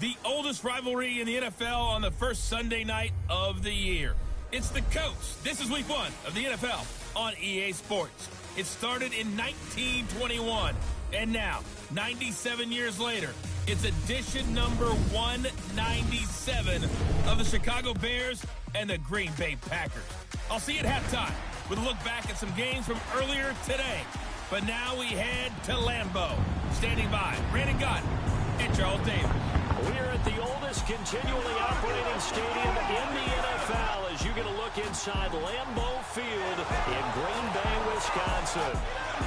The oldest rivalry in the NFL on the first Sunday night of the year. It's the coast. This is week 1 of the NFL on EA Sports. It started in 1921, and now, 97 years later, it's edition number 197 of the Chicago Bears and the Green Bay Packers. I'll see you at halftime with a look back at some games from earlier today. But now we head to Lambeau. Standing by, Brandon Gott and Charles Davis. We're at the oldest continually operating stadium in the NFL as you get a look inside Lambeau Field in Green Bay, Wisconsin.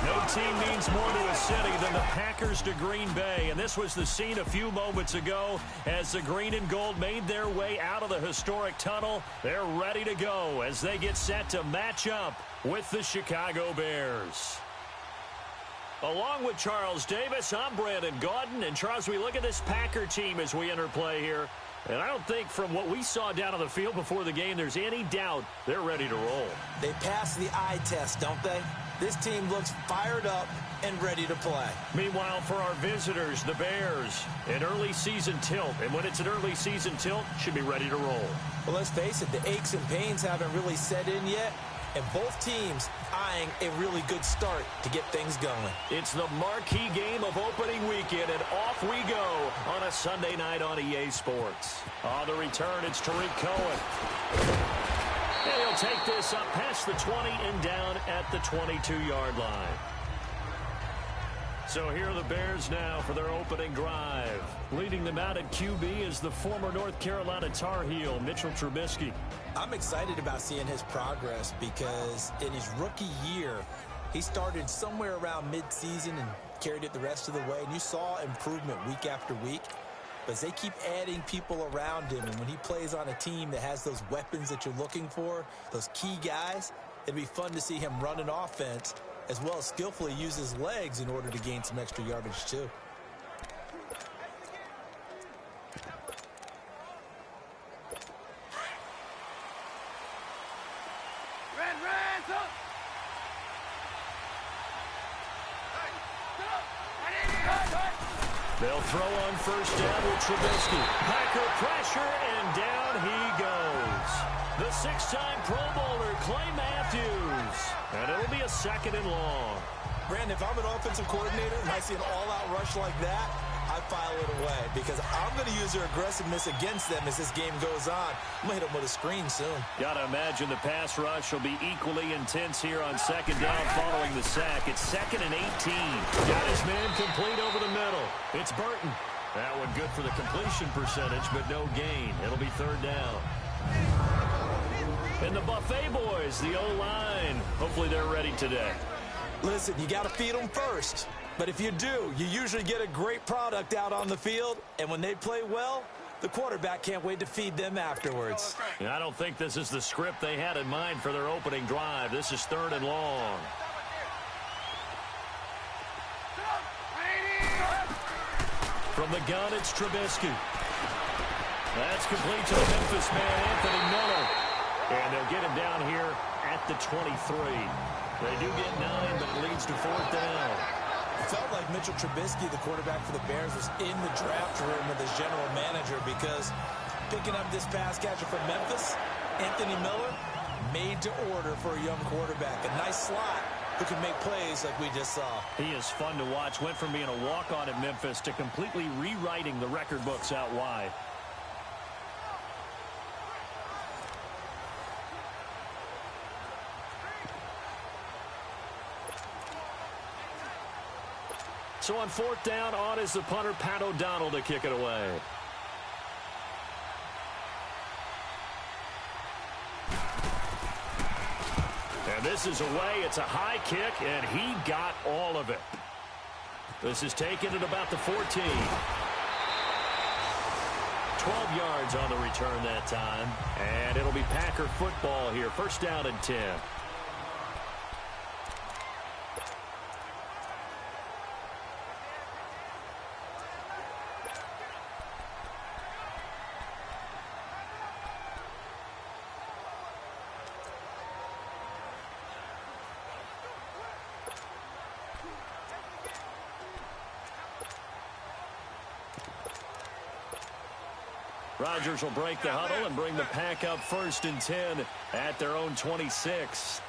No team means more to a city than the Packers to Green Bay, and this was the scene a few moments ago as the green and gold made their way out of the historic tunnel. They're ready to go as they get set to match up with the Chicago Bears. Along with Charles Davis, I'm Brandon Gaudin. And Charles, we look at this Packer team as we enter play here. And I don't think from what we saw down on the field before the game, there's any doubt they're ready to roll. They passed the eye test, don't they? This team looks fired up and ready to play. Meanwhile, for our visitors, the Bears, an early season tilt. And when it's an early season tilt, should be ready to roll. Well, let's face it, the aches and pains haven't really set in yet. And both teams eyeing a really good start to get things going. It's the marquee game of opening weekend, and off we go on a Sunday night on EA Sports. On the return, it's Tariq Cohen. And he'll take this up past the 20 and down at the 22-yard line. So here are the Bears now for their opening drive. Leading them out at QB is the former North Carolina Tar Heel, Mitchell Trubisky. I'm excited about seeing his progress because in his rookie year, he started somewhere around mid-season and carried it the rest of the way. And you saw improvement week after week. But as they keep adding people around him, and when he plays on a team that has those weapons that you're looking for, those key guys, it'd be fun to see him run an offense as well as skillfully use his legs in order to gain some extra yardage too. They'll throw on first down with Trubisky. Packer pressure, and down he goes. The 6-time Pro Bowler, Clay Matthews. And it'll be a 2nd and long. Brandon, if I'm an offensive coordinator and I see an all-out rush like that, I file it away because I'm going to use their aggressiveness against them as this game goes on. I'm going to hit them with a screen soon. Got to imagine the pass rush will be equally intense here on 2nd down following the sack. It's 2nd and 18. Got his man complete over the middle. It's Burton. That one good for the completion percentage, but no gain. It'll be 3rd down. And the Buffet boys, the O-line. Hopefully they're ready today. Listen, you got to feed them first. But if you do, you usually get a great product out on the field. And when they play well, the quarterback can't wait to feed them afterwards. I don't think this is the script they had in mind for their opening drive. This is 3rd and long. From the gun, it's Trubisky. That's complete to the Memphis man, Anthony Miller. And they'll get him down here at the 23. They do get 9, but it leads to 4th down. It felt like Mitchell Trubisky, the quarterback for the Bears, was in the draft room with his general manager because picking up this pass catcher from Memphis, Anthony Miller, made to order for a young quarterback. A nice slot who can make plays like we just saw. He is fun to watch. Went from being a walk-on at Memphis to completely rewriting the record books out wide. So on 4th down, on is the punter, Pat O'Donnell, to kick it away. And this is away. It's a high kick, and he got all of it. This is taken at about the 14. 12 yards on the return that time. And it'll be Packer football here. 1st down and 10. Rodgers will break the huddle and bring the pack up 1st and 10 at their own 26.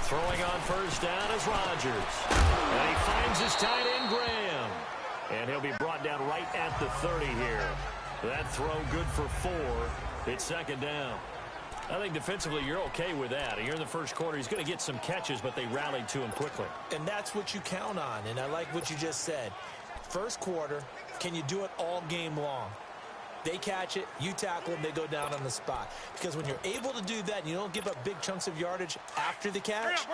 Throwing on 1st down is Rodgers. And he finds his tight end, Graham. And he'll be brought down right at the 30 here. That throw good for 4. It's 2nd down. I think defensively you're okay with that. Here in the first quarter, he's going to get some catches, but they rallied to him quickly. And that's what you count on, and I like what you just said. First quarter, can you do it all game long? They catch it, you tackle them, they go down on the spot. Because when you're able to do that and you don't give up big chunks of yardage after the catch,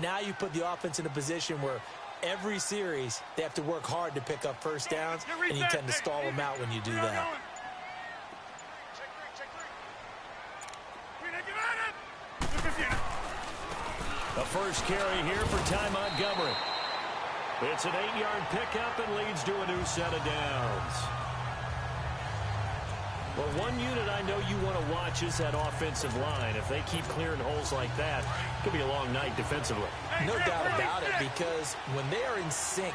now you put the offense in a position where every series they have to work hard to pick up 1st downs, and you tend to stall them out when you do that. The first carry here for Ty Montgomery. It's an 8-yard pickup and leads to a new set of downs. Well, one unit I know you want to watch is that offensive line. If they keep clearing holes like that, it could be a long night defensively. No doubt about it, because when they are in sync,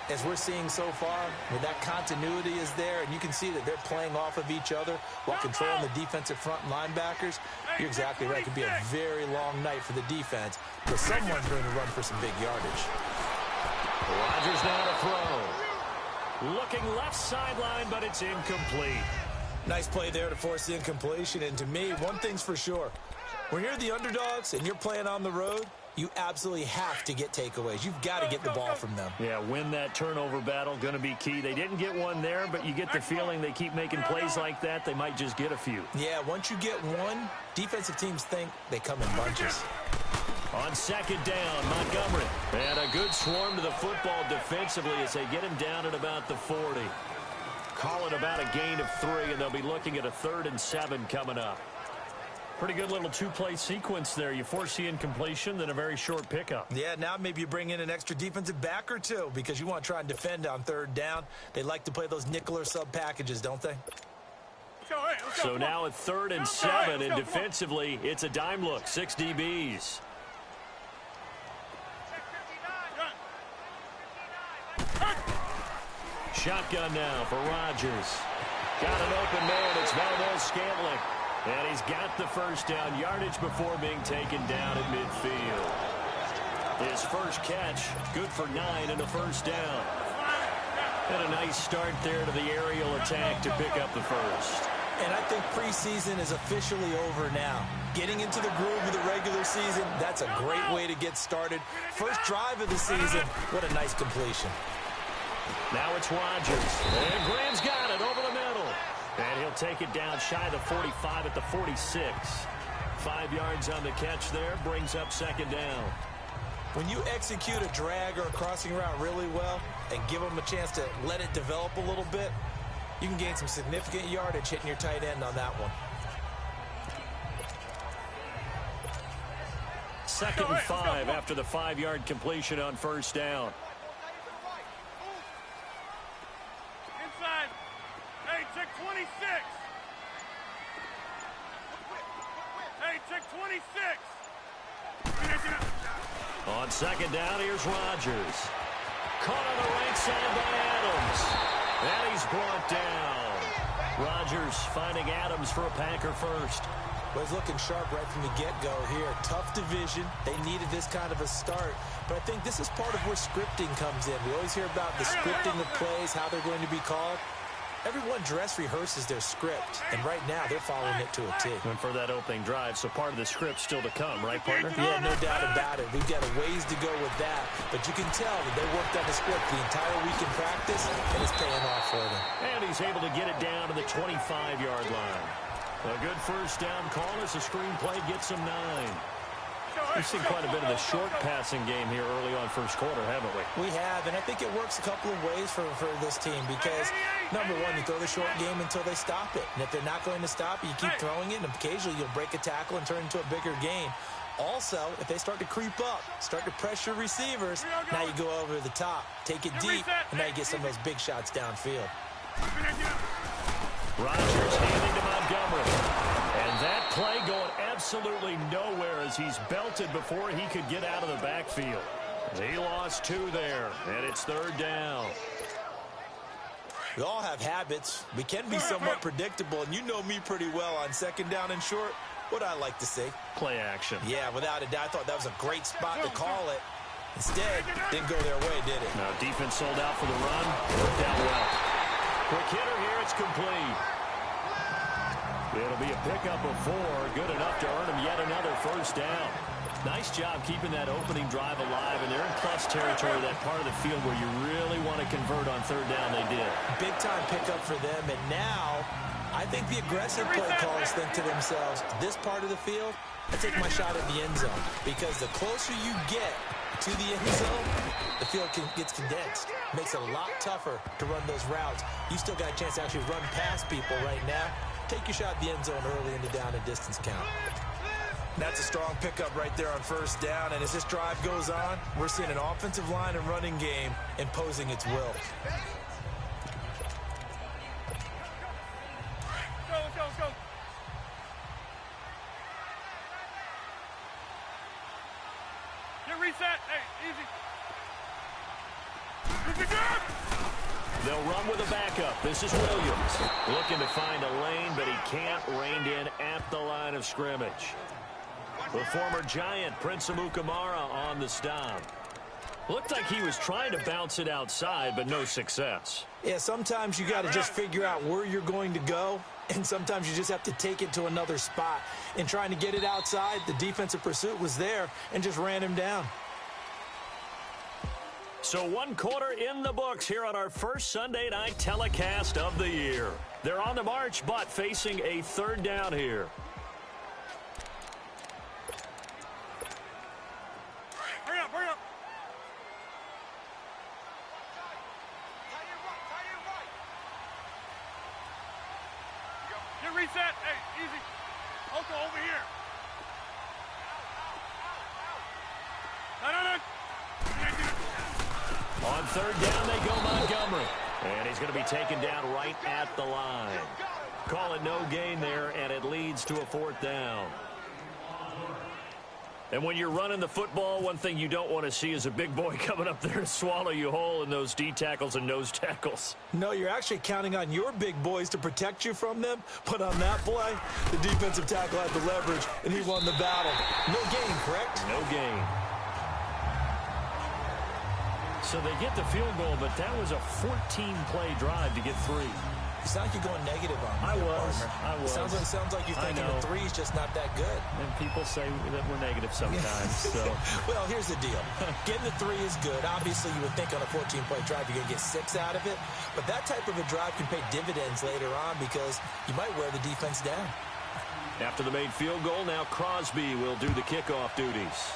as we're seeing so far, when that continuity is there, and you can see that they're playing off of each other while controlling the defensive front linebackers, you're exactly right. It could be a very long night for the defense, but someone's going to run for some big yardage. Rodgers now to throw. Looking left sideline, but it's incomplete. Nice play there to force the incompletion, and to me, one thing's for sure. When you're the underdogs and you're playing on the road, you absolutely have to get takeaways. You've got to get the ball from them. Yeah, win that turnover battle, going to be key. They didn't get one there, but you get the feeling they keep making plays like that, they might just get a few. Yeah, once you get one, defensive teams think they come in bunches. On 2nd down, Montgomery. And a good swarm to the football defensively as they get him down at about the 40. Call it about a gain of 3, and they'll be looking at a 3rd and 7 coming up. Pretty good little 2-play sequence there. You force the incompletion, then a very short pickup. Yeah, now maybe you bring in an extra defensive back or two because you want to try and defend on 3rd down. They like to play those nickel or sub packages, don't they? So now at 3rd and 7, and defensively, it's a dime look, 6 DBs. Shotgun now for Rodgers. Got an open man. It's Valdez-Scantling. And he's got the 1st down yardage before being taken down at midfield. His first catch, good for 9 and a 1st down. And a nice start there to the aerial attack to pick up the 1st. And I think preseason is officially over now. Getting into the groove of the regular season, that's a great way to get started. First drive of the season, what a nice completion. Now it's Rodgers. And Graham's got it over the middle. And he'll take it down shy of the 45 at the 46. 5 yards on the catch there, brings up 2nd down. When you execute a drag or a crossing route really well and give them a chance to let it develop a little bit, you can gain some significant yardage hitting your tight end on that one. 2nd and 5 after the 5-yard completion on 1st down. Inside. Hey, check 26. Hey, check 26. On 2nd down, here's Rodgers. Caught on the right side by Adams. And he's brought down. Rodgers finding Adams for a Packer 1st. Well, he's looking sharp right from the get-go here. Tough division. They needed this kind of a start. But I think this is part of where scripting comes in. We always hear about the scripting of plays, how they're going to be called. Everyone dress rehearses their script, and right now they're following it to a T. And for that opening drive, so part of the script still to come, right, partner? Yeah, no doubt about it. We've got a ways to go with that, but you can tell that they worked on the script the entire week in practice, and it's paying off for them. And he's able to get it down to the 25-yard line. A good 1st down call as the screenplay gets him 9. We've seen quite a bit of the short passing game here early on 1st quarter, haven't we? We have, and I think it works a couple of ways for this team because, number one, you throw the short game until they stop it. And if they're not going to stop it, you keep throwing it, and occasionally you'll break a tackle and turn it into a bigger gain. Also, if they start to creep up, start to pressure receivers, now you go over the top, take it deep, and now you get some of those big shots downfield. Rodgers handing to Montgomery. And that play going absolutely nowhere as he's belted before he could get out of the backfield. He lost 2 there, and it's 3rd down. We all have habits. We can be somewhat predictable, and you know me pretty well on 2nd down and short. What I like to say? Play action. Yeah, without a doubt. I thought that was a great spot to call it. Instead, didn't go their way, did it? Now, defense sold out for the run. Worked out well. Quick hitter here. It's complete. It'll be a pickup of 4. Good enough to earn him yet another 1st down. Nice job keeping that opening drive alive, and they're in plus territory, that part of the field where you really want to convert on 3rd down. They did. Big-time pickup for them, and now I think the aggressive play callers think to themselves, this part of the field, I take my shot at the end zone, because the closer you get to the end zone, the field gets condensed. Makes it a lot tougher to run those routes. You still got a chance to actually run past people right now. Take your shot at the end zone early in the down and distance count. That's a strong pickup right there on 1st down, and as this drive goes on, we're seeing an offensive line and running game imposing its will. Go. Get reset. Hey, easy. They'll run with a backup. This is Williams. Looking to find a lane, but he can't rein in at the line of scrimmage. The former Giant, Prince Amukamara, on the stop. Looked like he was trying to bounce it outside, but no success. Yeah, sometimes you got to just figure out where you're going to go, and sometimes you just have to take it to another spot. In trying to get it outside, the defensive pursuit was there and just ran him down. So 1 quarter in the books here on our first Sunday night telecast of the year. They're on the march, but facing a 3rd down here. Hurry up. Get reset. Hey, easy. Oko, over here. No. On 3rd down, they go Montgomery. And he's going to be taken down right at the line. Call it no gain there, and it leads to a 4th down. And when you're running the football, one thing you don't want to see is a big boy coming up there to swallow you whole in those D tackles and nose tackles. No, you're actually counting on your big boys to protect you from them. But on that play, the defensive tackle had the leverage, and he won the battle. No gain, correct? No gain. So they get the field goal, but that was a 14-play drive to get 3. It's not like you're going negative on me. I was. Sounds like you're thinking the 3 is just not that good. And people say that we're negative sometimes. So. Well, here's the deal. Getting the 3 is good. Obviously, you would think on a 14-play drive you're going to get 6 out of it. But that type of a drive can pay dividends later on because you might wear the defense down. After the made field goal, now Crosby will do the kickoff duties.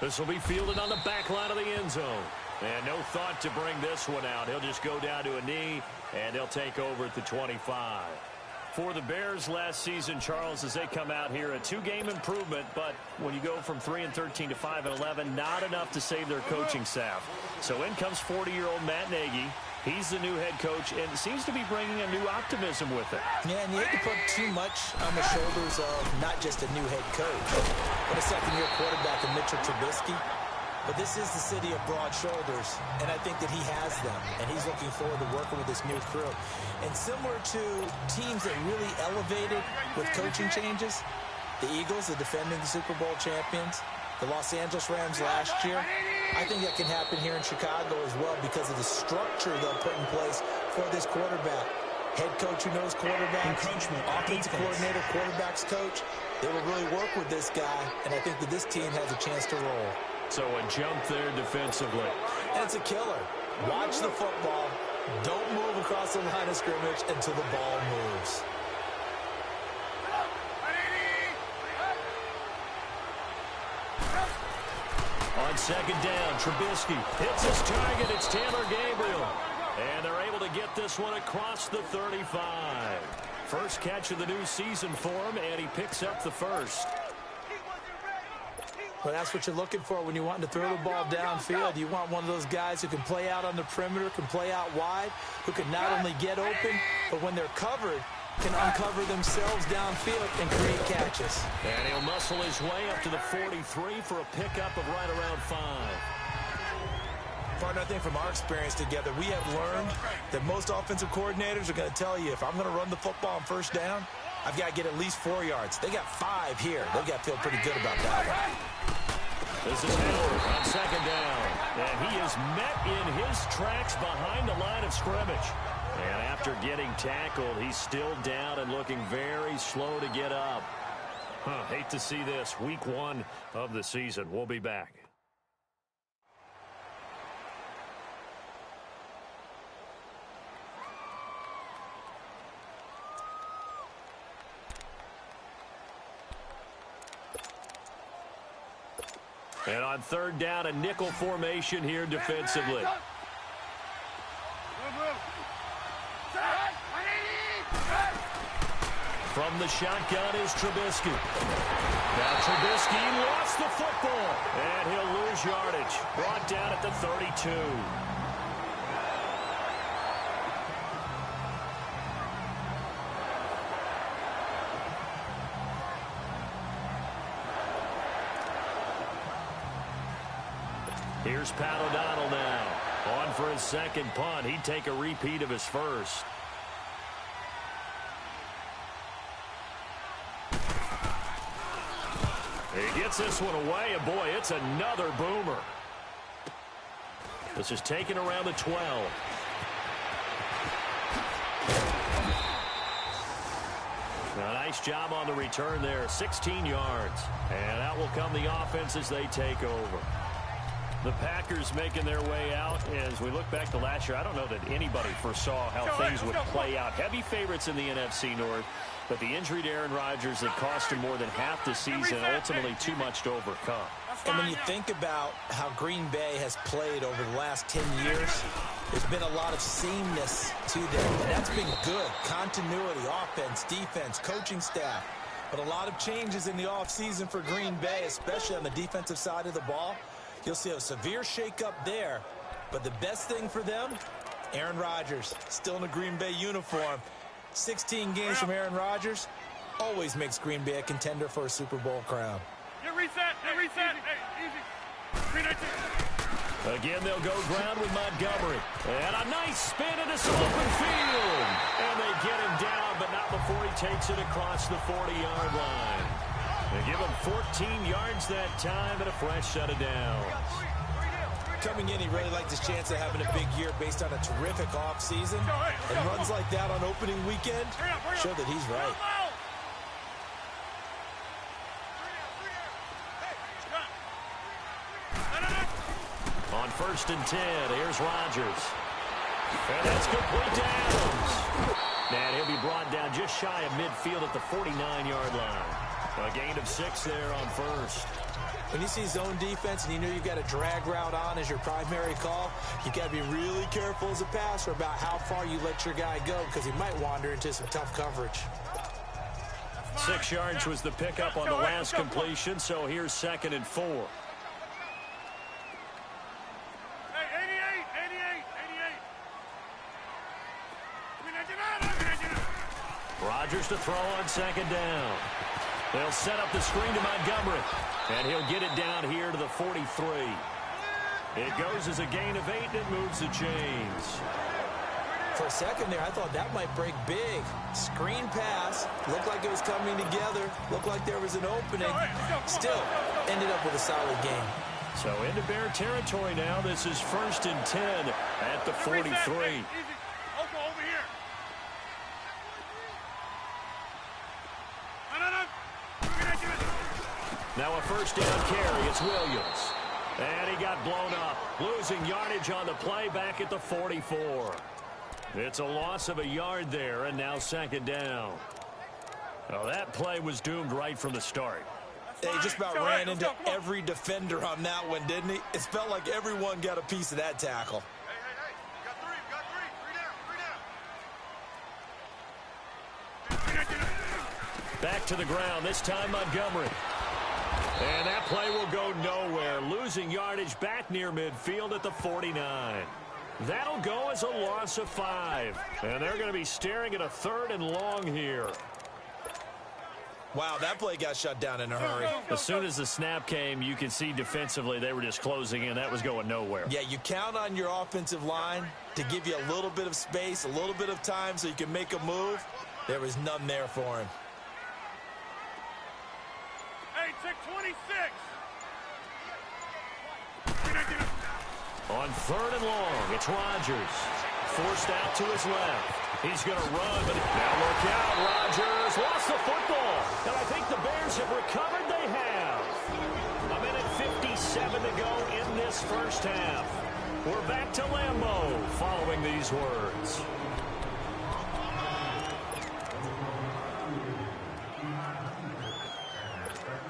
This will be fielded on the back line of the end zone. And no thought to bring this one out. He'll just go down to a knee, and they'll take over at the 25. For the Bears last season, Charles, as they come out here, a 2-game improvement, but when you go from 3-13 to 5-11, not enough to save their coaching staff. So in comes 40-year-old Matt Nagy. He's the new head coach, and seems to be bringing a new optimism with it. Yeah, and you hate to put too much on the shoulders of not just a new head coach, but a second-year quarterback in Mitchell Trubisky. But this is the city of broad shoulders, and I think that he has them, and he's looking forward to working with this new crew. And similar to teams that really elevated with coaching changes, the Eagles, the defending Super Bowl champions, the Los Angeles Rams last year, I think that can happen here in Chicago as well because of the structure they'll put in place for this quarterback. Head coach who knows quarterbacks, offensive coordinator, quarterbacks coach, they will really work with this guy, and I think that this team has a chance to roll. So a jump there defensively. And it's a killer. Watch the football. Don't move across the line of scrimmage until the ball moves. On 2nd down, Trubisky hits his target. It's Taylor Gabriel. And they're able to get this one across the 35. First catch of the new season for him, and he picks up the first. Well, that's what you're looking for when you're wanting to throw the ball downfield. You want one of those guys who can play out on the perimeter, can play out wide, who can not only get open, but when they're covered, can uncover themselves downfield and create catches. And he'll muscle his way up to the 43 for a pickup of right around 5. Partner, I think from our experience together, we have learned that most offensive coordinators are going to tell you, if I'm going to run the football on first down, I've got to get at least 4 yards. They got 5 here. They've got to feel pretty good about that one. This is Howard on second down. And he is met in his tracks behind the line of scrimmage. And after getting tackled, he's still down and looking very slow to get up. Hate to see this. Week 1 of the season. We'll be back. And on third down, a nickel formation here defensively. From the shotgun is Trubisky. Now Trubisky lost the football, and he'll lose yardage. Brought down at the 32. Here's Pat O'Donnell now. On for his second punt. He'd take a repeat of his first. He gets this one away, and boy, it's another boomer. This is taken around the 12. A nice job on the return there, 16 yards. And out will come the offense as they take over. The Packers making their way out. As we look back to last year, I don't know that anybody foresaw how things would play out. Heavy favorites in the NFC North, but the injury to Aaron Rodgers that cost him more than half the season, ultimately too much to overcome. And when you think about how Green Bay has played over the last 10 years, there's been a lot of sameness to them, and that's been good. Continuity, offense, defense, coaching staff. But a lot of changes in the offseason for Green Bay, especially on the defensive side of the ball. You'll see a severe shakeup there, but the best thing for them, Aaron Rodgers, still in a Green Bay uniform. 16 games from Aaron Rodgers always makes Green Bay a contender for a Super Bowl crown. Get reset, Hey, easy. 319. Again, they'll go ground with Montgomery. And a nice spin into some open field. And they get him down, but not before he takes it across the 40-yard line. They give him 14 yards that time and a fresh set of downs. Coming in, he really liked his chance of having a big year based on a terrific offseason. And runs like that on opening weekend show that he's right. On 1st and 10, here's Rodgers. And that's complete to Adams. And he'll be brought down just shy of midfield at the 49-yard line. A gain of 6 there on first. When you see zone defense and you know you've got a drag route on as your primary call, you've got to be really careful as a passer about how far you let your guy go because he might wander into some tough coverage. 6 yards was the pickup on the last completion, so here's 2nd and 4. Rodgers to throw on 2nd down. They'll set up the screen to Montgomery, and he'll get it down here to the 43. It goes as a gain of 8, and it moves the chains. For a second there, I thought that might break big. Screen pass, looked like it was coming together, looked like there was an opening. Still, ended up with a solid game. So into Bear territory now. This is 1st and 10 at the 43. Now a 1st down carry. It's Williams. And he got blown up. Losing yardage on the play back at the 44. It's a loss of a yard there, and now 2nd down. Well, that play was doomed right from the start. He just about ran into every defender on that one, didn't he? It felt like everyone got a piece of that tackle. Back to the ground, this time Montgomery. And that play will go nowhere. Losing yardage back near midfield at the 49. That'll go as a loss of 5. And they're going to be staring at a 3rd and long here. Wow, that play got shut down in a hurry. As soon as the snap came, you could see defensively they were just closing in. That was going nowhere. Yeah, you count on your offensive line to give you a little bit of space, a little bit of time so you can make a move. There was none there for him. Hey, check 26. On 3rd and long, it's Rodgers. Forced out to his left. He's going to run, but now look out. Rodgers lost the football. And I think the Bears have recovered. They have. A minute 57 to go in this first half. We're back to Lambeau following these words.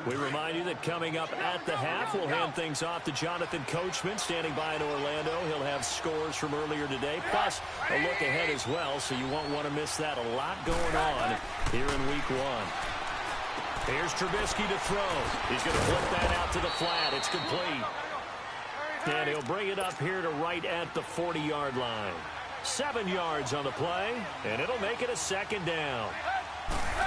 We remind you that coming up at the half, we'll hand things off to Jonathan Coachman, standing by in Orlando. He'll have scores from earlier today, plus a look ahead as well, so you won't want to miss that. A lot going on here in Week 1. Here's Trubisky to throw. He's going to flip that out to the flat. It's complete. And he'll bring it up here to right at the 40-yard line. 7 yards on the play, and it'll make it a 2nd down.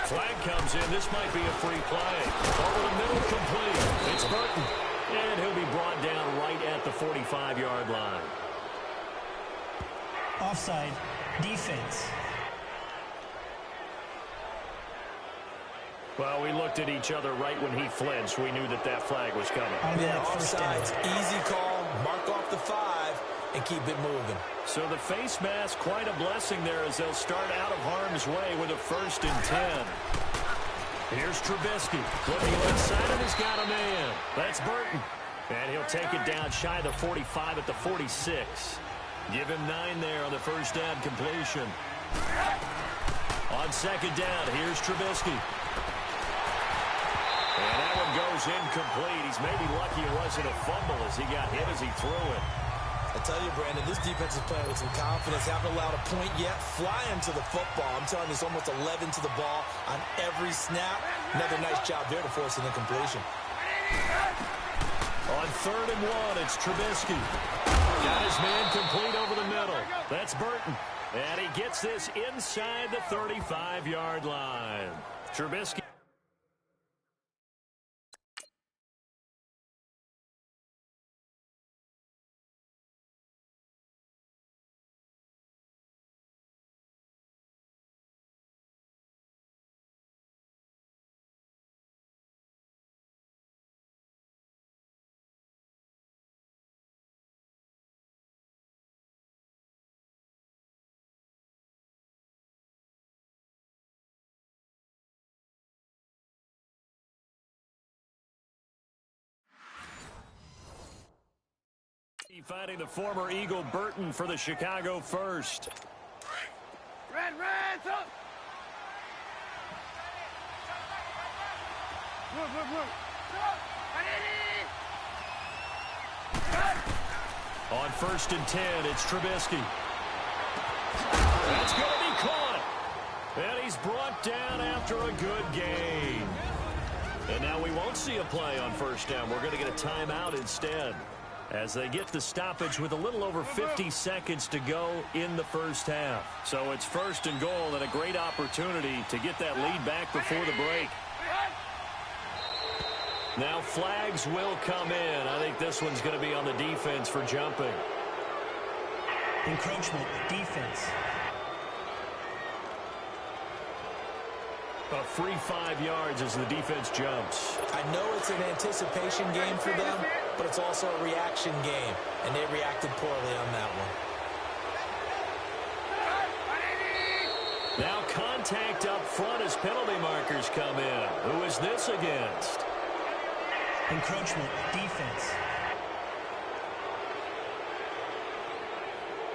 Flag comes in. This might be a free play. Over the middle, complete. It's Burton. And he'll be brought down right at the 45-yard line. Offside. Defense. Well, we looked at each other right when he flinched. We knew that that flag was coming. Yeah, offsides. Easy call. Mark off the 5 and keep it moving. So the face mask, quite a blessing there as they'll start out of harm's way with a 1st and 10. Here's Trubisky. Looking inside, and he's got a man. That's Burton. And he'll take it down shy of the 45 at the 46. Give him 9 there on the first down completion. On 2nd down, here's Trubisky. And that one goes incomplete. He's maybe lucky it wasn't a fumble as he got hit as he threw it. I tell you, Brandon, this defense is playing with some confidence. Haven't allowed a point yet. Flying to the football. I'm telling you, it's almost 11 to the ball on every snap. Another nice job there to force an incompletion. On 3rd and 1, it's Trubisky. Got his man complete over the middle. That's Burton. And he gets this inside the 35-yard line. Trubisky. Finding the former Eagle Burton for the Chicago first. Red, up! Move. On 1st and 10, it's Trubisky. That's going to be caught. And he's brought down after a good gain. And now we won't see a play on 1st down. We're going to get a timeout instead, as they get the stoppage with a little over 50 seconds to go in the first half. So it's 1st and goal and a great opportunity to get that lead back before the break. Now flags will come in. I think this one's going to be on the defense for jumping. Encroachment, defense. A free 5 yards as the defense jumps. I know it's an anticipation game for them, but it's also a reaction game, and they reacted poorly on that one. Now contact up front as penalty markers come in. Who is this against? Encroachment, defense.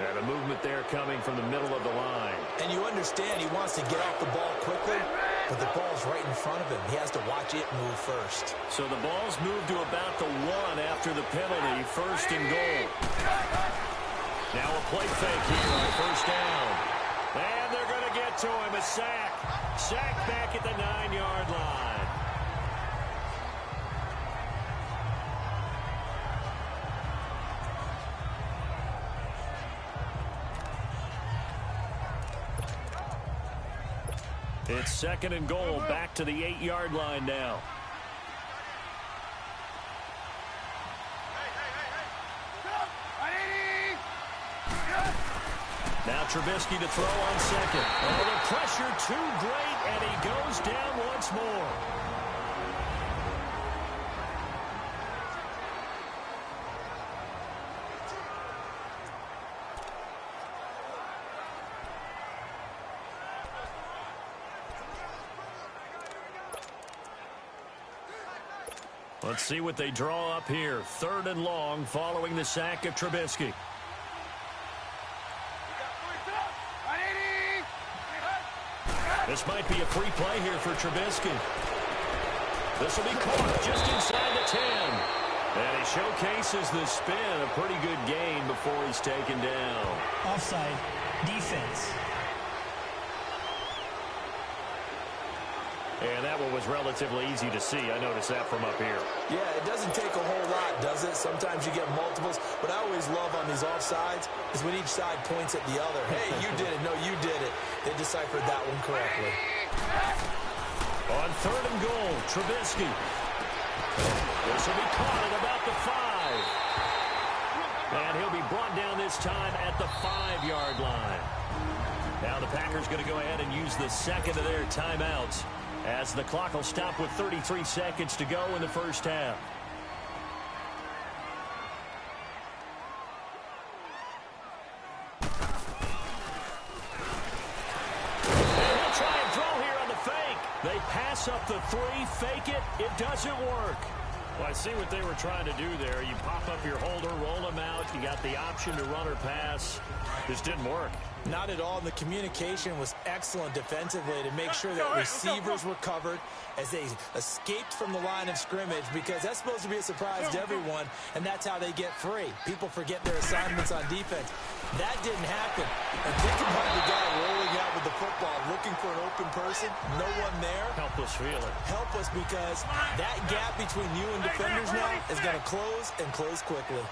And a movement there coming from the middle of the line. And you understand he wants to get off the ball quickly, but the ball's right in front of him. He has to watch it move first. So the ball's moved to about the 1 after the penalty, 1st and goal. Now a play fake here on 1st down. And they're going to get to him. A sack. Sack back at the 9-yard line. It's 2nd and goal, back to the 8-yard line now. Now Trubisky to throw on 2nd. Oh, the pressure too great, and he goes down once more. Let's see what they draw up here. 3rd and long following the sack of Trubisky. This might be a free play here for Trubisky. This will be caught just inside the 10. And he showcases the spin. A pretty good gain before he's taken down. Offside. Defense. And that one was relatively easy to see. I noticed that from up here. Yeah, it doesn't take a whole lot, does it? Sometimes you get multiples. What I always love on these offsides is when each side points at the other. Hey, you did it. No, you did it. They deciphered that one correctly. On 3rd and goal, Trubisky. This will be caught at about the 5. And he'll be brought down this time at the 5-yard line. Now the Packers going to go ahead and use the 2nd of their timeouts, as the clock will stop with 33 seconds to go in the first half. And he'll try and throw here on the fake. They pass up the 3, fake it. It doesn't work. Well, I see what they were trying to do there. You pop up your holder, roll them out. You got the option to run or pass. This didn't work. Not at all. And the communication was excellent defensively to make sure that receivers were covered as they escaped from the line of scrimmage, because that's supposed to be a surprise to everyone, and that's how they get free. People forget their assignments on defense. That didn't happen. And think about the guy rolling out with the football, looking for an open person, no one there. Helpless feeling. Helpless, because that gap between you and defenders now is going to close, and close quickly.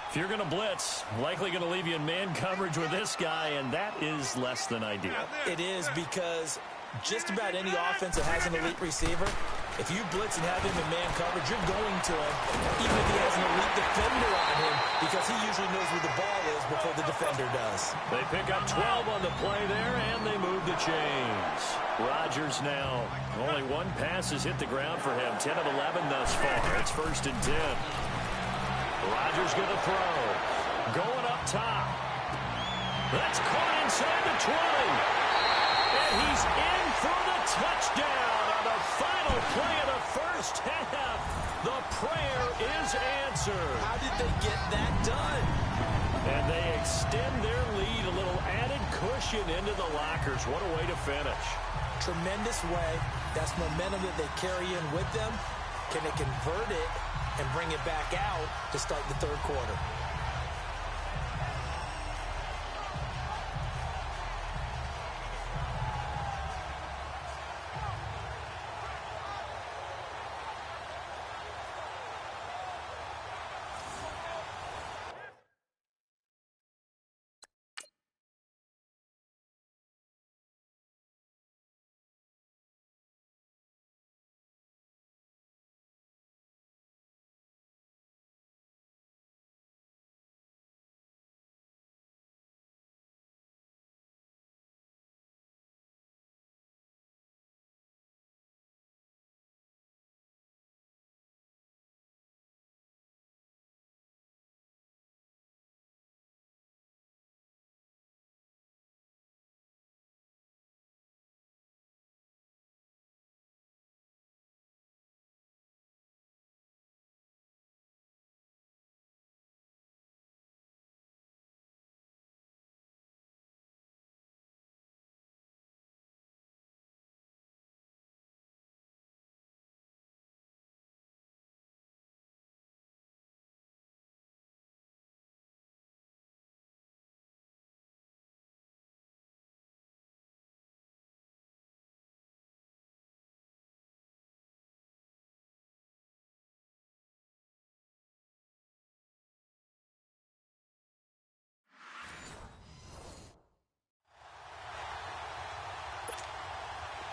If you're going to blitz, likely going to leave you in man coverage with this guy, and that is less than ideal. It is, because just about any offense that has an elite receiver, if you blitz and have him in man coverage, you're going to him, even if he has an elite defender on him, because he usually knows where the ball is before the defender does. They pick up 12 on the play there, and they move the chains. Rodgers now, only one pass has hit the ground for him, 10 of 11 thus far. It's 1st and 10. Rodgers going to throw. Going up top. That's caught inside the 20. And he's in for the touchdown on the final play of the first half. The prayer is answered. How did they get that done? And they extend their lead, a little added cushion into the lockers. What a way to finish. Tremendous way. That's momentum that they carry in with them. Can they convert it and bring it back out to start the 3rd quarter?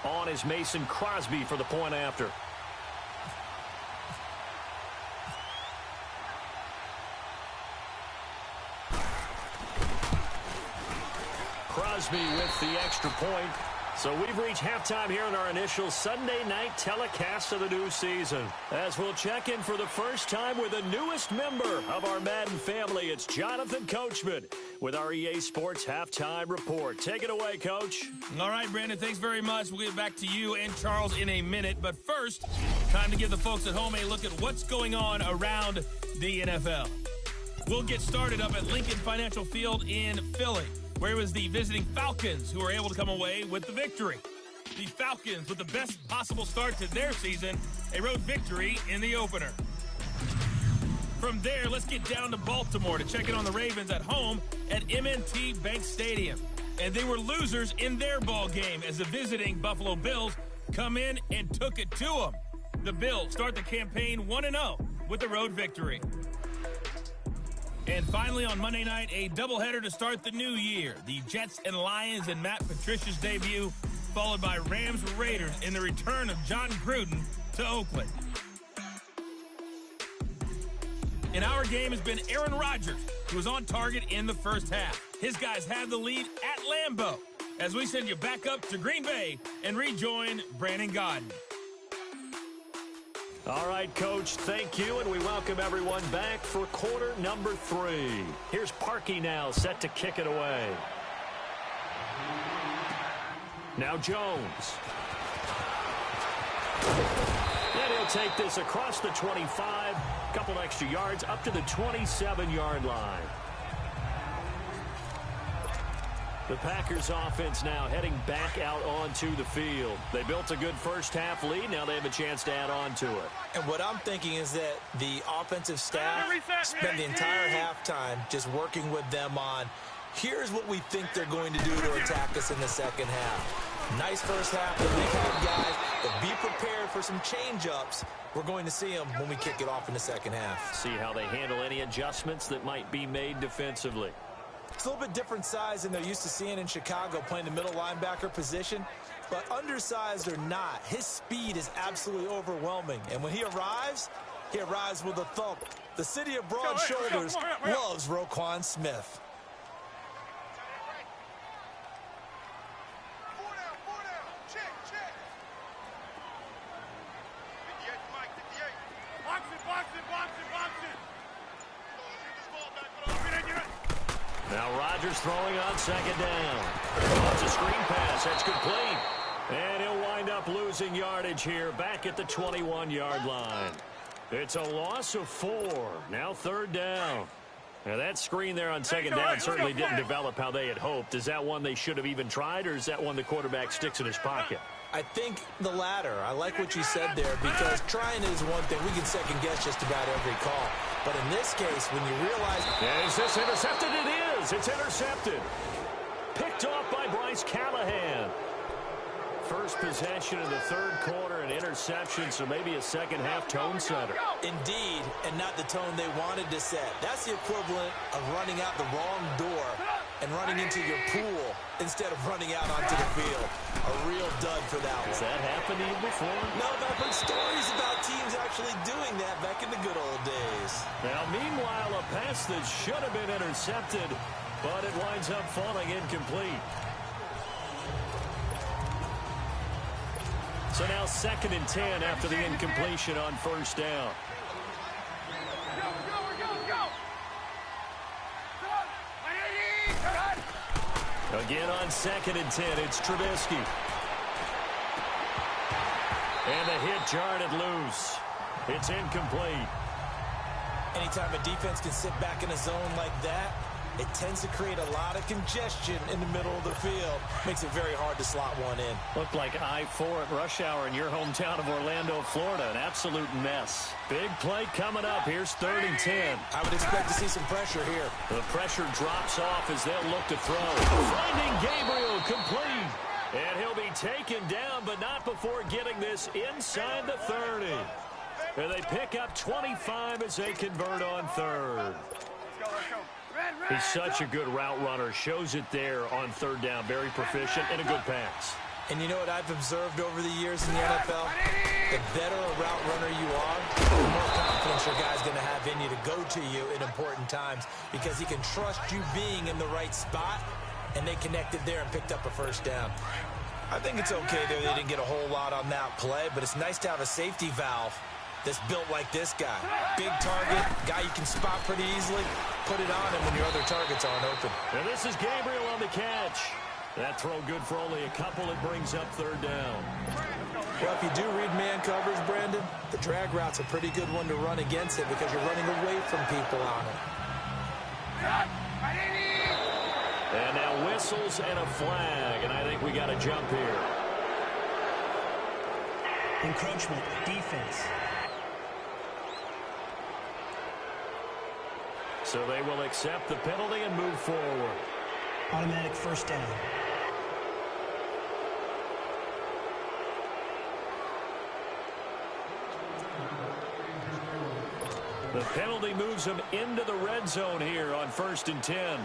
On is Mason Crosby for the point after. Crosby with the extra point. So we've reached halftime here in our initial Sunday night telecast of the new season. As we'll check in for the first time with the newest member of our Madden family, it's Jonathan Coachman with our EA Sports Halftime Report. Take it away, Coach. All right, Brandon, thanks very much. We'll get back to you and Charles in a minute. But first, time to give the folks at home a look at what's going on around the NFL. We'll get started up at Lincoln Financial Field in Philly, where it was the visiting Falcons who were able to come away with the victory. The Falcons with the best possible start to their season, a road victory in the opener. From there, let's get down to Baltimore to check in on the Ravens at home at M&T Bank Stadium. And they were losers in their ball game as the visiting Buffalo Bills come in and took it to them. The Bills start the campaign 1-0 with the road victory. And finally, on Monday night, a doubleheader to start the new year. The Jets and Lions in Matt Patricia's debut, followed by Rams-Raiders in the return of John Gruden to Oakland. In our game has been Aaron Rodgers, who was on target in the first half. His guys have the lead at Lambeau as we send you back up to Green Bay and rejoin Brandon Gaudin. All right, Coach, thank you, and we welcome everyone back for quarter number 3. Here's Parkey now, set to kick it away. Now Jones. And he'll take this across the 25, couple extra yards, up to the 27-yard line. The Packers offense now heading back out onto the field. They built a good first half lead. Now they have a chance to add on to it. And what I'm thinking is that the offensive staff spend the entire halftime just working with them on, here's what we think they're going to do to attack us in the second half. Nice first half that we've had, guys, but be prepared for some change-ups. We're going to see them when we kick it off in the second half. See how they handle any adjustments that might be made defensively. It's a little bit different size than they're used to seeing in Chicago, playing the middle linebacker position. But undersized or not, his speed is absolutely overwhelming. And when he arrives with a thump. The city of broad shoulders loves Roquan Smith. Now Rodgers throwing on second down. It's a screen pass. That's complete. And he'll wind up losing yardage here back at the 21-yard line. It's a loss of 4. Now third down. Now that screen there on second down certainly didn't develop how they had hoped. Is that one they should have even tried, or is that one the quarterback sticks in his pocket? I think the latter. I like what you said there, because trying is one thing. We can second guess just about every call. But in this case, when you realize... Is this intercepted? It is. It's intercepted. Picked off by Bryce Callahan. First possession of the third quarter, an interception, so maybe a second-half tone setter. Indeed, and not the tone they wanted to set. That's the equivalent of running out the wrong door and running into your pool instead of running out onto the field. A real dud for that one. Has that happened to you before? No, but I've heard stories about teams actually doing that back in the good old days. Now, meanwhile, a pass that should have been intercepted, but it winds up falling incomplete. So now 2nd and 10 after the incompletion on first down. Again on 2nd and 10, it's Trubisky. And the hit jarred it loose. It's incomplete. Anytime a defense can sit back in a zone like that, it tends to create a lot of congestion in the middle of the field. Makes it very hard to slot one in. Looked like I-4 at rush hour in your hometown of Orlando, Florida. An absolute mess. Big play coming up. Here's 3rd and 10. I would expect to see some pressure here. The pressure drops off as they'll look to throw. Finding Gabriel complete. And he'll be taken down, but not before getting this inside the 30. And they pick up 25 as they convert on 3rd. He's such a good route runner. Shows it there on 3rd down. Very proficient and a good pass. And you know what I've observed over the years in the NFL? The better a route runner you are, the more confidence your guy's going to have in you to go to you in important times because he can trust you being in the right spot, and they connected there and picked up a first down. I think it's okay there they didn't get a whole lot on that play, but it's nice to have a safety valve that's built like this guy. Big target, guy you can spot pretty easily. Put it on him when your other targets aren't open. And this is Gabriel on the catch. That throw good for only a couple. It brings up third down. Well, if you do read man coverage, Brandon, the drag route's a pretty good one to run against it because you're running away from people on it. And now whistles and a flag, and I think we got a jump here. Encroachment, defense. So they will accept the penalty and move forward. Automatic first down. The penalty moves him into the red zone here on 1st and 10.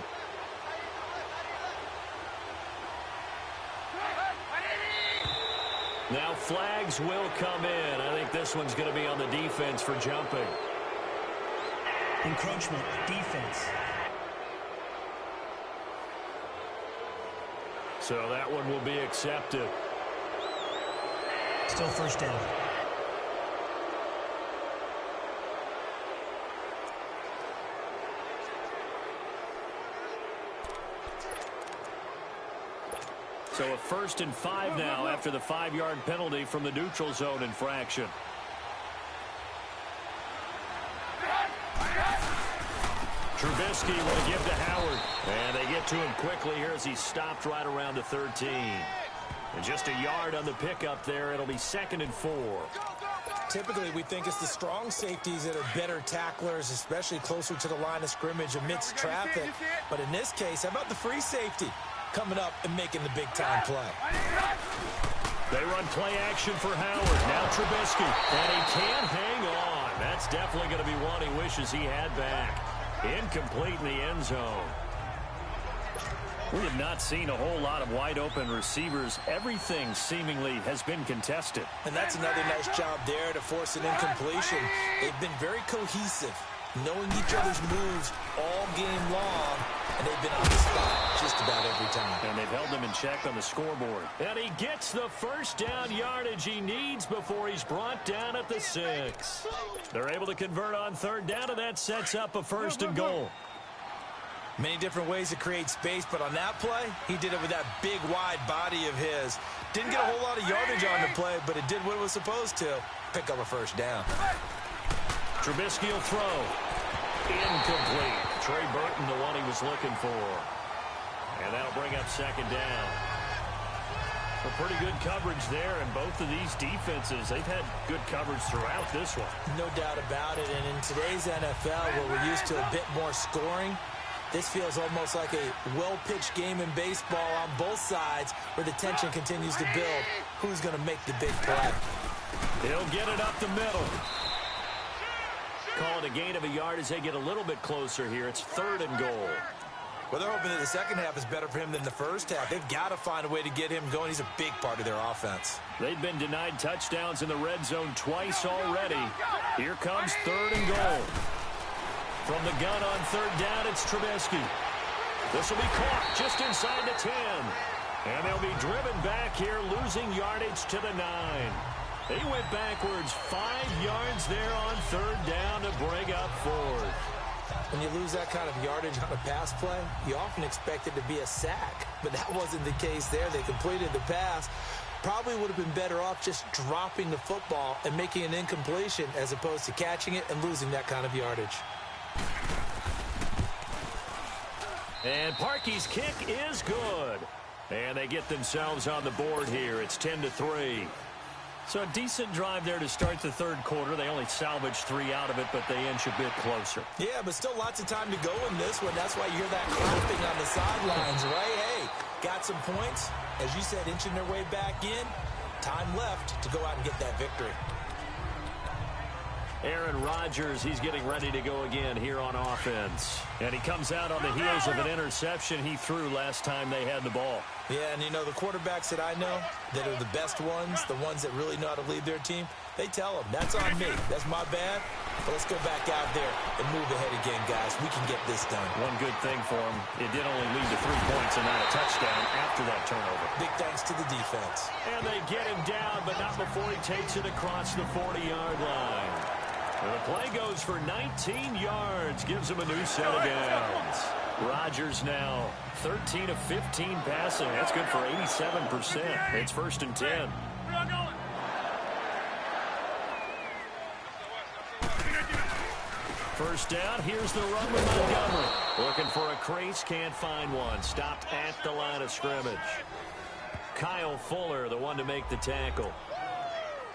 Now flags will come in. I think this one's going to be on the defense for jumping. Encroachment, defense. So that one will be accepted. Still first down. So a 1st and 5 now after the 5-yard penalty from the neutral zone infraction. Trubisky will give to Howard. And they get to him quickly here as he stopped right around the 13. And just a yard on the pickup there. It'll be 2nd and 4. Typically, we think it's the strong safeties that are better tacklers, especially closer to the line of scrimmage amidst traffic. But in this case, how about the free safety coming up and making the big-time play? They run play action for Howard. Now Trubisky. And he can't hang on. That's definitely going to be one he wishes he had back. Incomplete in the end zone. We have not seen a whole lot of wide-open receivers. Everything seemingly has been contested. And that's another nice job there to force an incompletion. They've been very cohesive, knowing each other's moves all game long, and they've been on the spot just about every time. And they've held them in check on the scoreboard. And he gets the first down yardage he needs before he's brought down at the 6. They're able to convert on 3rd down, and that sets up a 1st and goal. Many different ways to create space, but on that play, he did it with that big, wide body of his. Didn't get a whole lot of yardage on the play, but it did what it was supposed to. Pick up a 1st down. Trubisky will throw. Incomplete. Trey Burton, the one he was looking for. And that'll bring up 2nd down. A pretty good coverage there, and both of these defenses, they've had good coverage throughout this one. No doubt about it, and in today's NFL, where we're used to a bit more scoring, this feels almost like a well-pitched game in baseball on both sides where the tension continues to build. Who's going to make the big play? He'll get it up the middle. Call it a gain of a yard as they get a little bit closer here. It's 3rd and goal. Well, they're hoping that the second half is better for him than the first half. They've got to find a way to get him going. He's a big part of their offense. They've been denied touchdowns in the red zone twice already. Here comes 3rd and goal. From the gun on 3rd down, it's Trubisky. This will be caught just inside the 10. And they'll be driven back here, losing yardage to the 9. They went backwards 5 yards there on 3rd down to bring up 4th. When you lose that kind of yardage on a pass play, you often expect it to be a sack. But that wasn't the case there. They completed the pass. Probably would have been better off just dropping the football and making an incompletion as opposed to catching it and losing that kind of yardage. And Parkey's kick is good. And they get themselves on the board here. It's 10-3. So a decent drive there to start the 3rd quarter. They only salvaged 3 out of it, but they inch a bit closer. Yeah, but still lots of time to go in this one. That's why you hear that clapping on the sidelines, right? Hey, got some points. As you said, inching their way back in. Time left to go out and get that victory. Aaron Rodgers, he's getting ready to go again here on offense. And he comes out on the heels of an interception he threw last time they had the ball. Yeah, and you know, the quarterbacks that I know that are the best ones, the ones that really know how to lead their team, they tell them, that's on me. That's my bad. But let's go back out there and move ahead again, guys. We can get this done. One good thing for him, it did only lead to 3 points and not a touchdown after that turnover. Big thanks to the defense. And they get him down, but not before he takes it across the 40-yard line. And the play goes for 19 yards, gives him a new set of downs. Rodgers now 13 of 15 passing. That's good for 87%. It's 1st and 10. First down, here's the run with Montgomery. Looking for a crease, can't find one. Stopped at the line of scrimmage. Kyle Fuller, the one to make the tackle.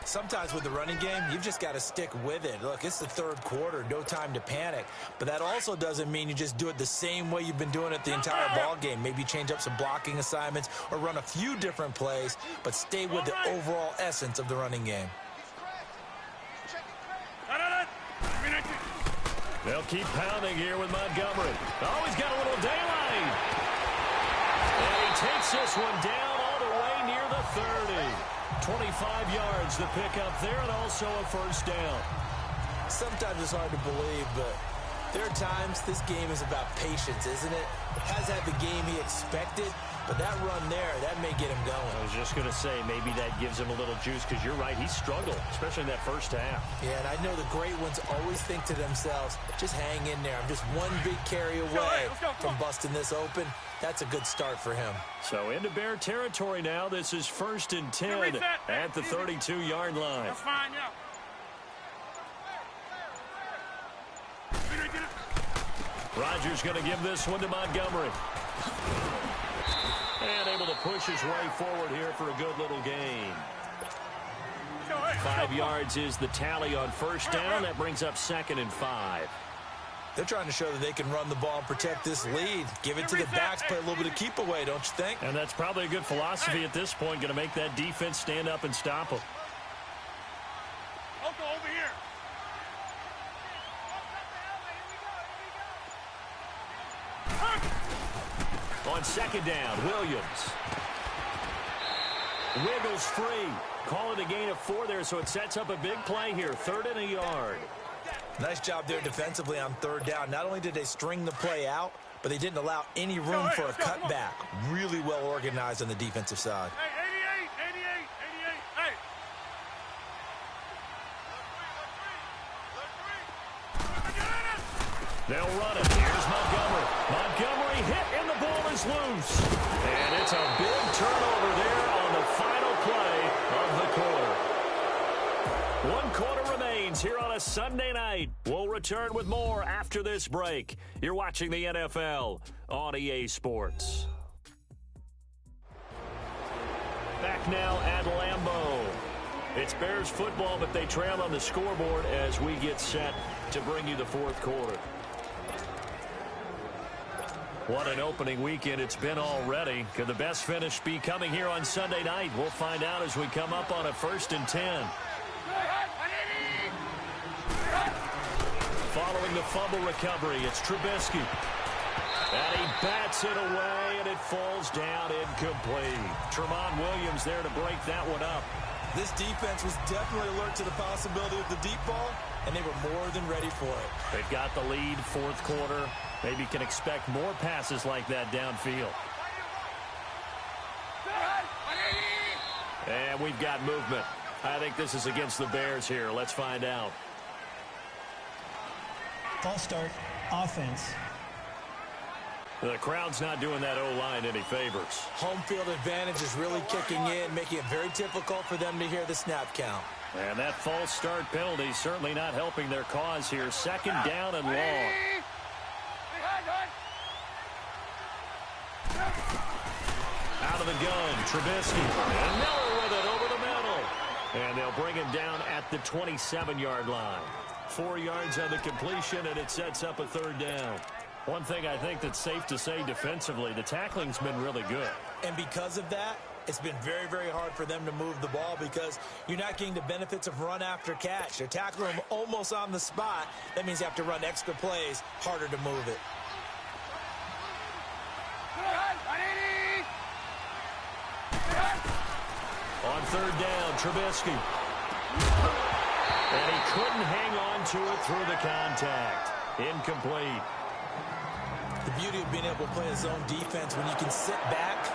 Sometimes with the running game, you've just got to stick with it. Look, it's the 3rd quarter, no time to panic. But that also doesn't mean you just do it the same way you've been doing it the entire ball game. Maybe change up some blocking assignments or run a few different plays, but stay with the overall essence of the running game. They'll keep pounding here with Montgomery. Oh, he's got a little daylight. And he takes this one down all the way near the 30. 25 yards to pick up there, and also a 1st down. Sometimes it's hard to believe, but there are times this game is about patience, isn't it? Has had the game he expected, but that run there, that may get him going. I was just going to say, maybe that gives him a little juice, because you're right, he struggled, especially in that 1st half. Yeah, and I know the great ones always think to themselves, just hang in there. I'm just one big carry away from busting this open. That's a good start for him. So into Bear territory now. This is 1st and 10 at the 32-yard line. That's fine, yeah. Rodgers going to give this one to Montgomery. And able to push his way forward here for a good little gain. 5 yards is the tally on 1st down. That brings up 2nd and 5. They're trying to show that they can run the ball and protect this lead. Give it to the backs, play a little bit of keep away, don't you think? And that's probably a good philosophy at this point, going to make that defense stand up and stop them. Over here. On 2nd down, Williams. Wiggles free. Call it a gain of 4 there, so it sets up a big play here. 3rd and a yard. Nice job there defensively on 3rd down. Not only did they string the play out, but they didn't allow any room for a cutback. Really well organized on the defensive side. Hey, 88, hey. They'll run it. Here's Montgomery. Montgomery hit, and the ball is loose. And it's a big turnover there on the final play of the quarter. 1 quarter remains here on a Sunday night. We'll return with more after this break. You're watching the NFL on EA Sports. Back now at Lambeau. It's Bears football, but they trail on the scoreboard as we get set to bring you the 4th quarter. What an opening weekend it's been already. Could the best finish be coming here on Sunday night? We'll find out as we come up on a 1st and 10. Following the fumble recovery, it's Trubisky. And he bats it away, and it falls down incomplete. Tramon Williams there to break that one up. This defense was definitely alert to the possibility of the deep ball, and they were more than ready for it. They've got the lead, 4th quarter. Maybe can expect more passes like that downfield. And we've got movement. I think this is against the Bears here. Let's find out. False start, offense. The crowd's not doing that O-line any favors. Home field advantage is really kicking in, making it very difficult for them to hear the snap count. And that false start penalty certainly not helping their cause here. 2nd down and long. Out of the gun, Trubisky. And Miller with it over the middle. And they'll bring him down at the 27-yard line. 4 yards on the completion, and it sets up a 3rd down. One thing I think that's safe to say defensively, the tackling's been really good. And because of that, It's been very, very hard for them to move the ball because you're not getting the benefits of run after catch. They're tackling them almost on the spot. That means you have to run extra plays, harder to move it. On third down, Trubisky. And he couldn't hang on to it through the contact. Incomplete. The beauty of being able to play a zone defense when you can sit back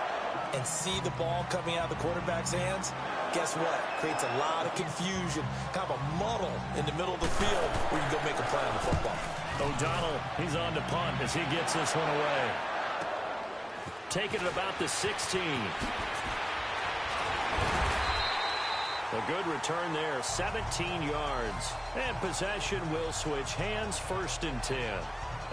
and see the ball coming out of the quarterback's hands, guess what? Creates a lot of confusion, kind of a muddle in the middle of the field where you can go make a play on the football. O'Donnell, he's on to punt as he gets this one away. Taking it about the 16. A good return there, 17 yards. And possession will switch hands, 1st and 10.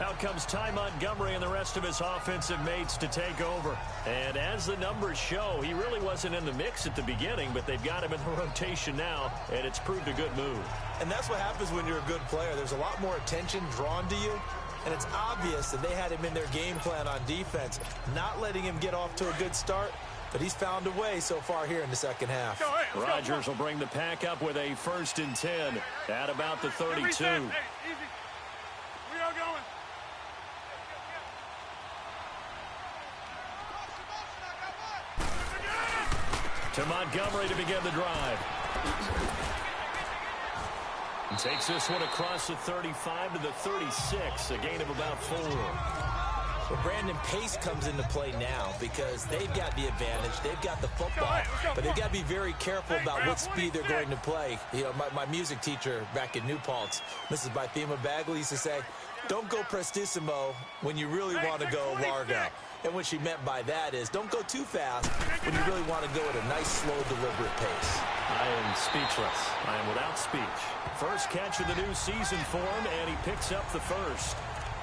Out comes Ty Montgomery and the rest of his offensive mates to take over. And as the numbers show, he really wasn't in the mix at the beginning, but they've got him in the rotation now, and it's proved a good move. And that's what happens when you're a good player. There's a lot more attention drawn to you, and it's obvious that they had him in their game plan on defense, not letting him get off to a good start, but he's found a way so far here in the second half. Rodgers will bring the pack up with a 1st and 10 at about the 32. Hey, easy. We are going. To Montgomery to begin the drive. And takes this one across the 35 to the 36, a gain of about 4. Well, Brandon, pace comes into play now because they've got the advantage. They've got the football, but they've got to be very careful about what speed they're going to play. You know, my music teacher back in New Paltz, Mrs. Bythema Bagley, used to say, don't go prestissimo when you really want to go largo. And what she meant by that is don't go too fast when you really want to go at a nice, slow, deliberate pace. I am speechless. I am without speech. First catch of the new season for him, and he picks up the first.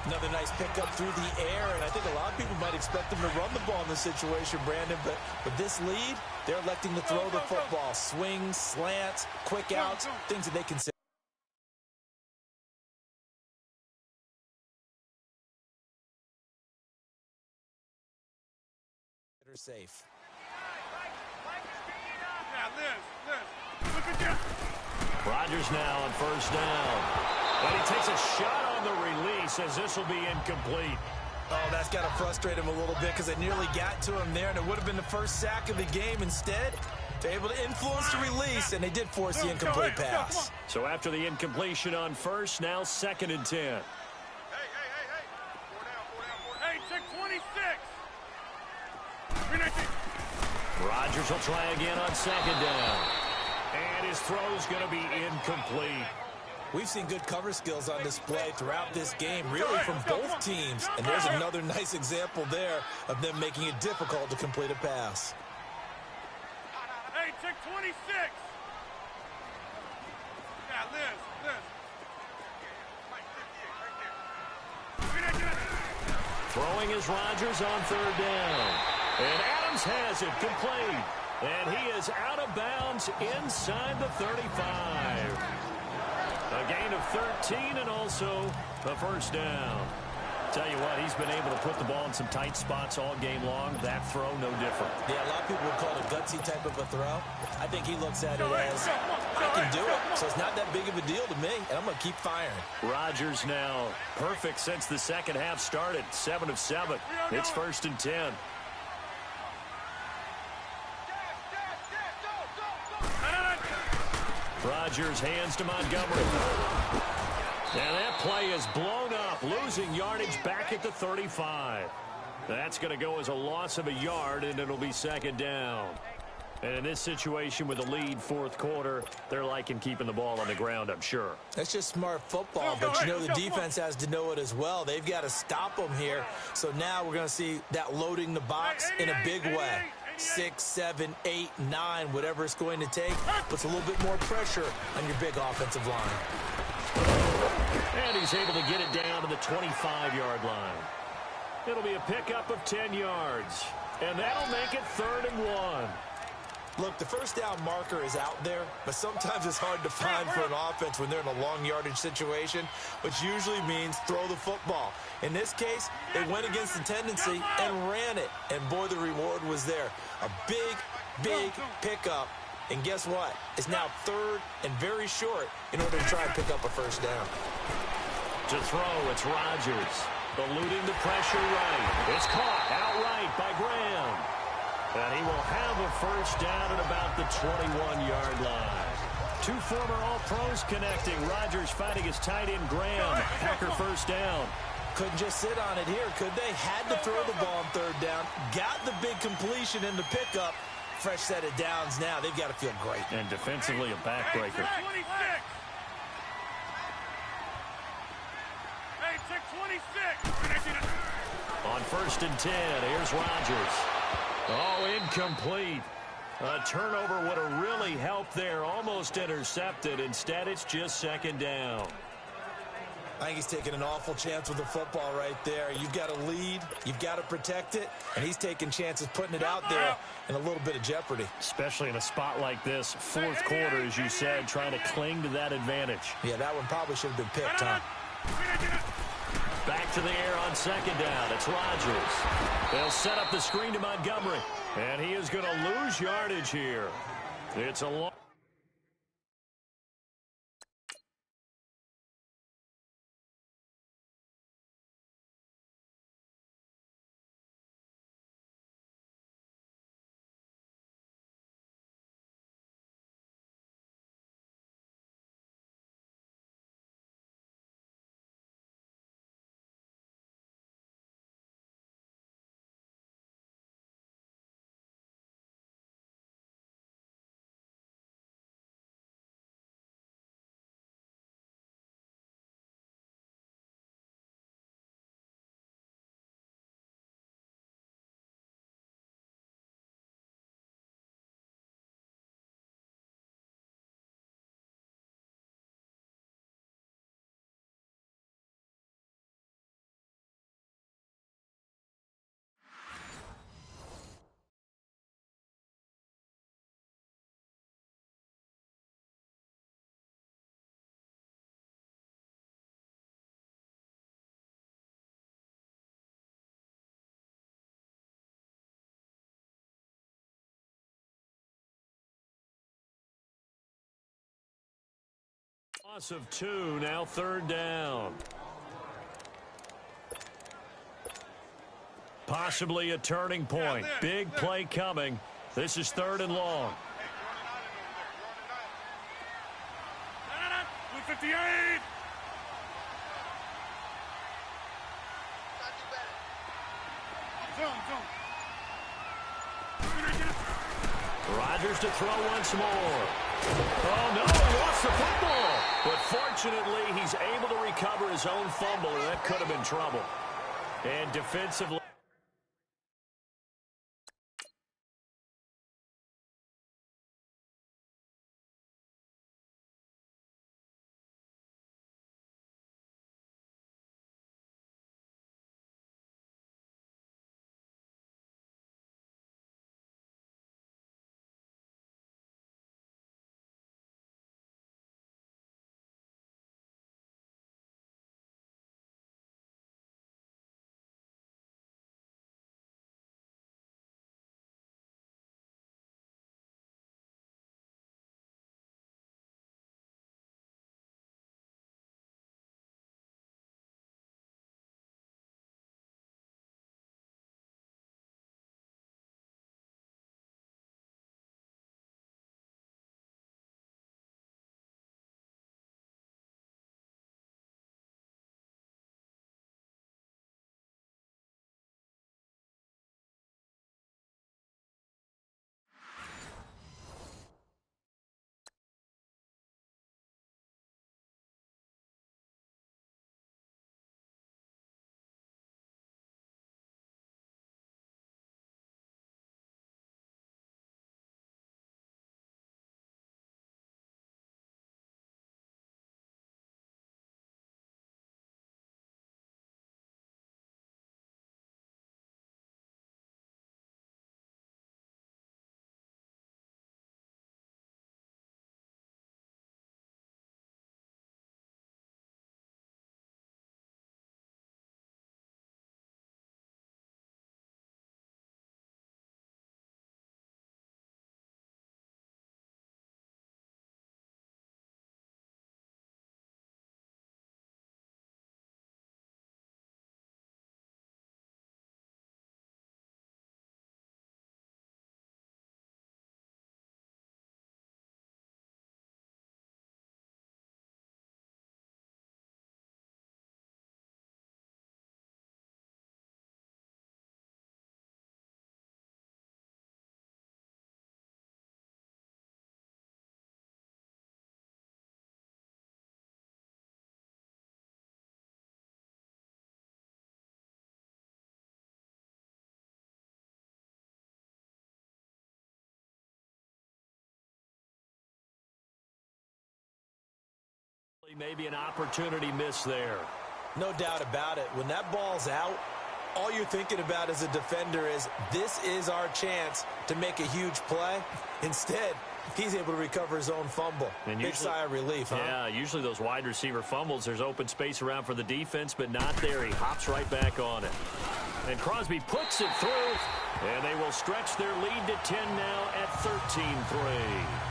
Another nice pickup through the air, and I think a lot of people might expect them to run the ball in this situation, Brandon, but with this lead, they're electing to throw the football. Swings, slants, quick outs, things that they consider safe. Yeah, Liz, look at you. Rodgers now on 1st down. And he takes a shot on the release as this will be incomplete. Oh, that's got to frustrate him a little bit because they nearly got to him there, and it would have been the first sack of the game. Instead, they're able to influence the release, and they did force the incomplete pass. So after the incompletion on 1st, now 2nd and 10. Hey. 626. Rodgers will try again on 2nd down. And his throw's going to be incomplete. We've seen good cover skills on display throughout this game, really from both teams. And there's another nice example there of them making it difficult to complete a pass. Hey, 626. Yeah, Liz. Throwing is Rodgers on 3rd down. And Adams has it complete. And he is out of bounds inside the 35. A gain of 13 and also a 1st down. Tell you what, he's been able to put the ball in some tight spots all game long. That throw, no different. Yeah, a lot of people would call it a gutsy type of a throw. I think he looks at it as, I can do it, so it's not that big of a deal to me, and I'm going to keep firing. Rodgers now perfect since the second half started, 7 of 7. It's 1st and 10. Rodgers hands to Montgomery. And that play is blown up, losing yardage back at the 35. That's going to go as a loss of a yard, and it'll be 2nd down. And in this situation with a lead 4th quarter, they're liking keeping the ball on the ground, I'm sure. That's just smart football, but you know the defense has to know it as well. They've got to stop them here. So now we're going to see that loading the box in a big way. 6, 7, 8, 9, whatever it's going to take, puts a little bit more pressure on your big offensive line. And he's able to get it down to the 25-yard line. It'll be a pickup of 10 yards. And that'll make it 3rd and 1. Look, the first down marker is out there, but sometimes it's hard to find for an offense when they're in a long yardage situation, which usually means throw the football. In this case, they went against the tendency and ran it, and boy, the reward was there. A big pickup, and guess what? It's now third and very short in order to try and pick up a first down. To throw, it's Rodgers. Eluding the pressure right. It's caught outright by Graham. And he will have a first down at about the 21-yard line. Two former All-Pros connecting. Rodgers fighting his tight end Graham. Packer first down. Couldn't just sit on it here, could they? Had to throw the ball on third down. Got the big completion in the pickup. Fresh set of downs now. They've got to feel great. And defensively, a backbreaker. Hey, check 26. On 1st and 10, here's Rodgers. Oh, incomplete. A turnover would have really helped there. Almost intercepted. Instead, it's just second down. I think he's taking an awful chance with the football right there. You've got to lead. You've got to protect it. And he's taking chances putting it out there in a little bit of jeopardy. Especially in a spot like this. Fourth quarter, as you said, trying to cling to that advantage. Yeah, that one probably should have been picked, huh? Back to the air on second down. It's Rodgers. They'll set up the screen to Montgomery. And he is going to lose yardage here. It's a long... Loss of 2, now third down. Possibly a turning point. Big play coming. This is 3rd and long. 258. Rodgers to throw once more. Oh, no, he lost the football. But fortunately, he's able to recover his own fumble, and that could have been trouble. And defensively... Maybe an opportunity missed there. No doubt about it. When that ball's out, all you're thinking about as a defender is, this is our chance to make a huge play. Instead, he's able to recover his own fumble. And big sigh of relief, huh? Yeah, usually those wide receiver fumbles, there's open space around for the defense, but not there. He hops right back on it. And Crosby puts it through, and they will stretch their lead to 10 now at 13-3.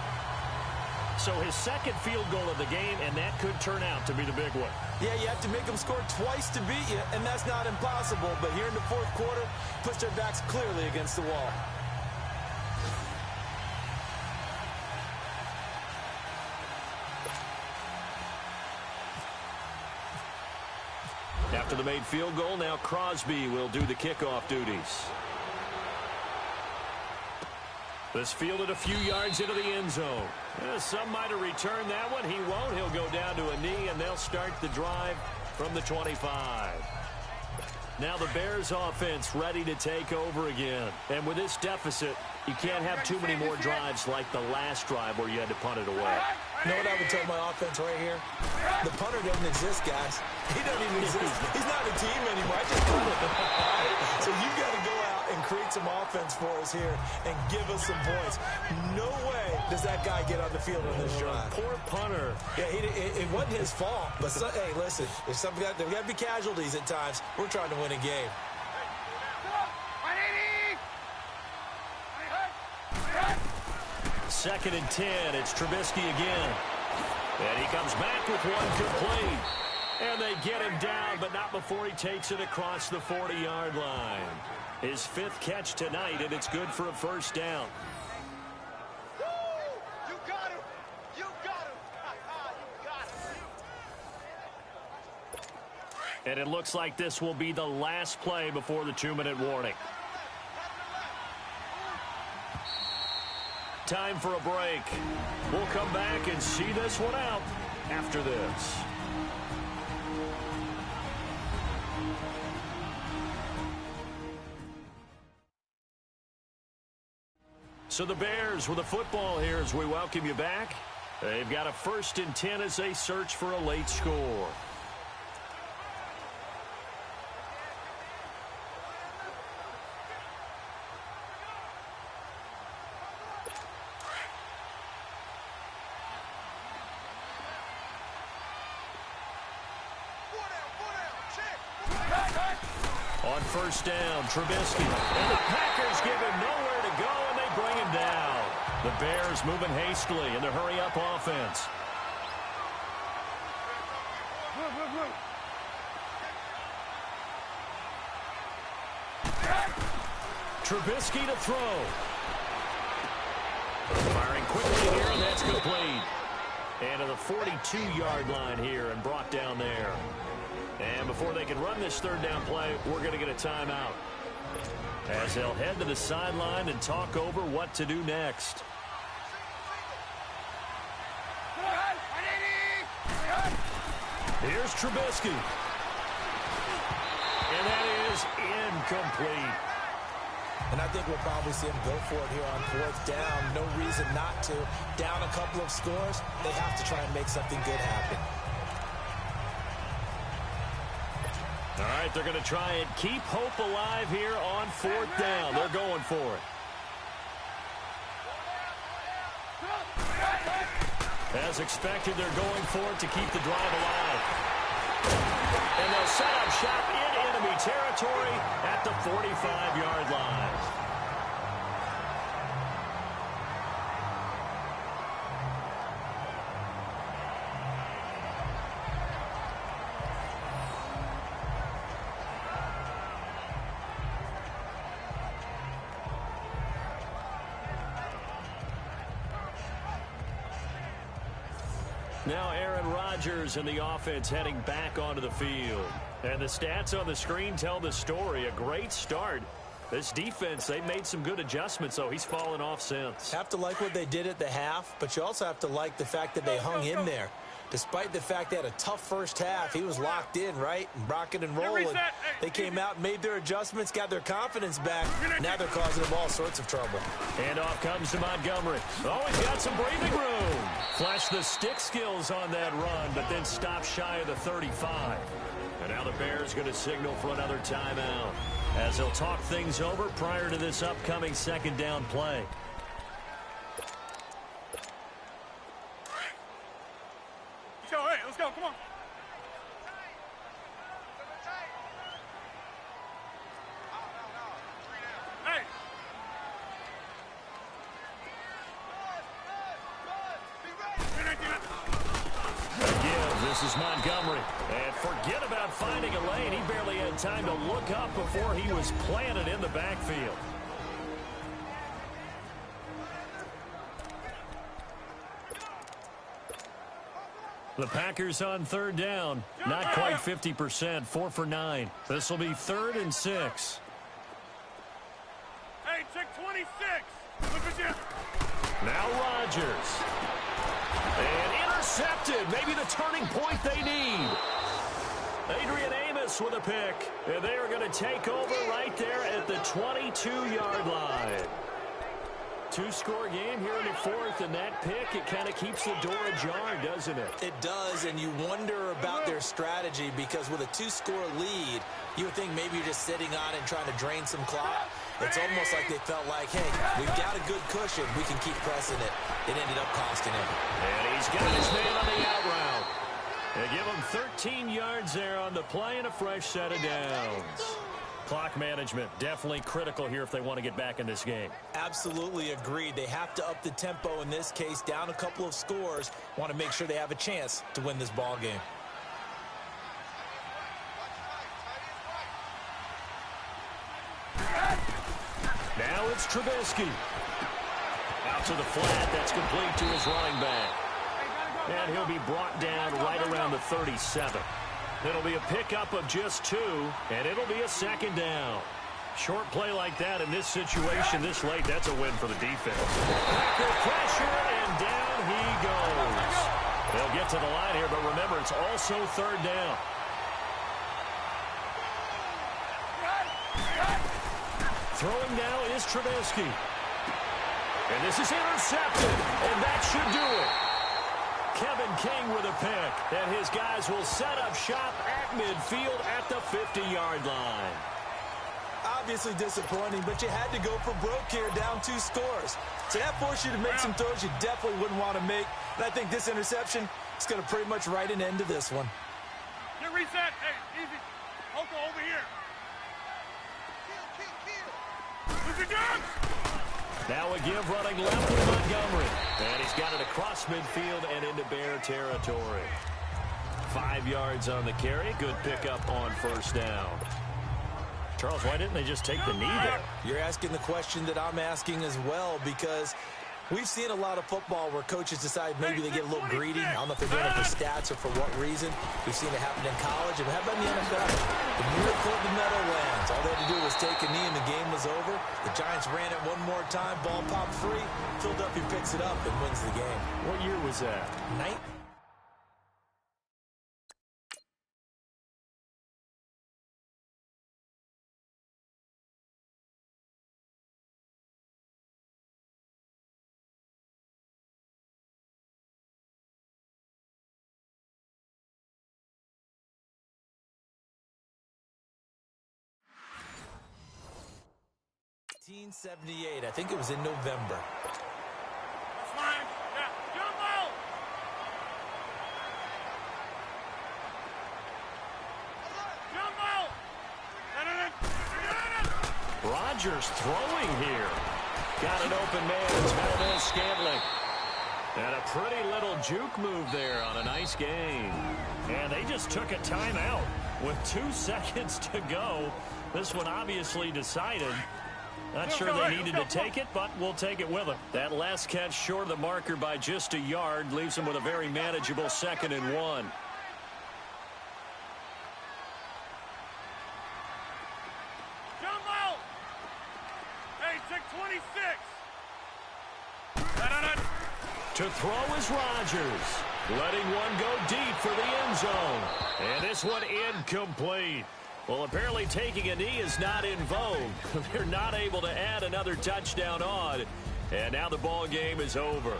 So his second field goal of the game, and that could turn out to be the big one. Yeah, you have to make them score twice to beat you, and that's not impossible. But here in the fourth quarter, puts their backs clearly against the wall. After the made field goal, now Crosby will do the kickoff duties. This fielded a few yards into the end zone. Some might have returned that one. He won't. He'll go down to a knee, and they'll start the drive from the 25. Now the Bears offense ready to take over again. And with this deficit, you can't have too many more drives like the last drive where you had to punt it away. You know what I would tell my offense right here? The punter doesn't exist, guys. He doesn't even exist. He's not a team anymore. I just punt it. So you've got to go out and create some offense for us here and give us some points. No way does that guy get on the field on this drive. Poor punter. Yeah, it wasn't his fault. But, hey, listen, there's got to be casualties at times. We're trying to win a game. Second and 10. It's Trubisky again. And he comes back with one complete. And they get him down, but not before he takes it across the 40-yard line. His fifth catch tonight, and it's good for a first down. You got him. You got him. You got him. And it looks like this will be the last play before the 2-minute warning. Time for a break. We'll come back and see this one out after this. So the Bears with the football here as we welcome you back. They've got a 1st and 10 as they search for a late score. On first down, Trubisky. And the Packers give him nowhere to go, and they bring him down. The Bears moving hastily in the hurry-up offense. Trubisky to throw. Firing quickly here, and that's complete. And to the 42-yard line here and brought down there. And before they can run this third down play, we're going to get a timeout. As they'll head to the sideline and talk over what to do next. Here's Trubisky. And that is incomplete. And I think we'll probably see him go for it here on fourth down. No reason not to. Down a couple of scores, they have to try and make something good happen. All right, they're going to try and keep hope alive here on fourth down. They're going for it. As expected, they're going for it to keep the drive alive. And they'll set up shop in enemy territory at the 45-yard line. Now Aaron Rodgers and the offense heading back onto the field. And the stats on the screen tell the story. A great start. This defense, they've made some good adjustments, so he's fallen off since. Have to like what they did at the half, but you also have to like the fact that they hung in there. Despite the fact they had a tough first half, he was locked in, right? And rocking and rolling. They came out, made their adjustments, got their confidence back. Now they're causing them all sorts of trouble. And off comes to Montgomery. Oh, he's got some breathing room. Flashed the stick skills on that run, but then stopped shy of the 35. And now the Bears going to signal for another timeout as they'll talk things over prior to this upcoming second down play. Let's go, come on. Hey. Again, this is Montgomery. And forget about finding a lane. He barely had time to look up before he was planted in the backfield. The Packers on third down. Not quite 50%, 4 for 9. This will be 3rd and 6. Hey, check 26. Look at you. Now Rodgers. And intercepted. Maybe the turning point they need. Adrian Amos with a pick. And they are going to take over right there at the 22-yard line. Two-score game here in the 4th, and that pick, it kind of keeps the door ajar, doesn't it? It does, and you wonder about their strategy because with a 2-score lead, you would think maybe you're just sitting on it and trying to drain some clock. It's almost like they felt like, hey, we've got a good cushion. We can keep pressing it. It ended up costing him. And he's got his man on the out route. They give him 13 yards there on the play and a fresh set of downs. Clock management, definitely critical here if they want to get back in this game. Absolutely agreed. They have to up the tempo in this case, down a couple of scores. Want to make sure they have a chance to win this ball game. Now it's Trubisky. Out to the flat, that's complete to his running back. And he'll be brought down right around the 37. It'll be a pickup of just 2, and it'll be a second down. Short play like that in this situation this late, that's a win for the defense. Packer pressure, and down he goes. They'll get to the line here, but remember, it's also 3rd down. Throwing now is Trubisky. And this is intercepted, and that should do it. Kevin King with a pick, and his guys will set up shop at midfield at the 50-yard line. Obviously disappointing, but you had to go for broke here, down 2 scores. So that forced you to make some throws you definitely wouldn't want to make. And I think this interception is going to pretty much write an end to this one. Get reset. Hey, easy. Oko over here. Who's your guns? Now a give running left with Montgomery. And he's got it across midfield and into Bear territory. 5 yards on the carry. Good pickup on 1st down. Charles, why didn't they just take the knee there? You're asking the question that I'm asking as well, because we've seen a lot of football where coaches decide maybe they get a little greedy. I don't know if they're doing it for stats or for what reason. We've seen it happen in college. And how about in the NFL? The miracle of the Meadowlands. All they had to do was take a knee and the game was over. The Giants ran it one more time. Ball popped free. Philadelphia picks it up and wins the game. What year was that? Night. $1978. I think it was in November. Fine. Yeah. Jumbo! Jumbo! Rodgers throwing here. Got an open man. It's Valdez Scantling. And a pretty little juke move there on a nice game. And they just took a timeout with 2 seconds to go. This one obviously decided. Not sure they needed to take it, but we'll take it with them. That last catch short of the marker by just a yard leaves them with a very manageable 2nd and 1. Jumbo! Hey, check 26. To throw is Rodgers. letting one go deep for the end zone. And this one incomplete. Well, apparently taking a knee is not in vogue. They're not able to add another touchdown on. And now the ball game is over.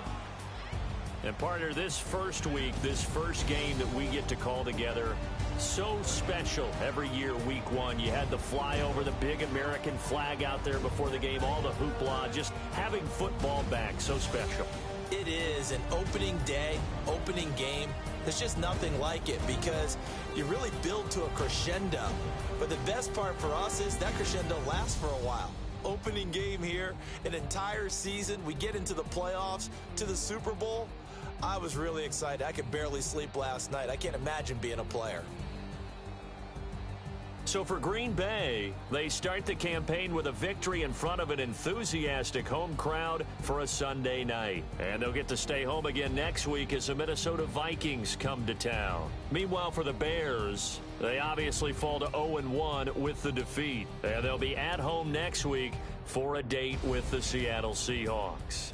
And partner, this first week, this first game that we get to call together, so special every year, week one. You had the flyover, the big American flag out there before the game, all the hoopla, just having football back, so special. It is an opening day, opening game. There's just nothing like it because you really build to a crescendo. But the best part for us is that crescendo lasts for a while. Opening game here, an entire season. We get into the playoffs, to the Super Bowl. I was really excited. I could barely sleep last night. I can't imagine being a player. So for Green Bay, they start the campaign with a victory in front of an enthusiastic home crowd for a Sunday night. And they'll get to stay home again next week as the Minnesota Vikings come to town. Meanwhile, for the Bears, they obviously fall to 0-1 with the defeat. And they'll be at home next week for a date with the Seattle Seahawks.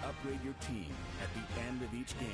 Upgrade your team at the end of each game.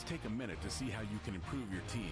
Take a minute to see how you can improve your team.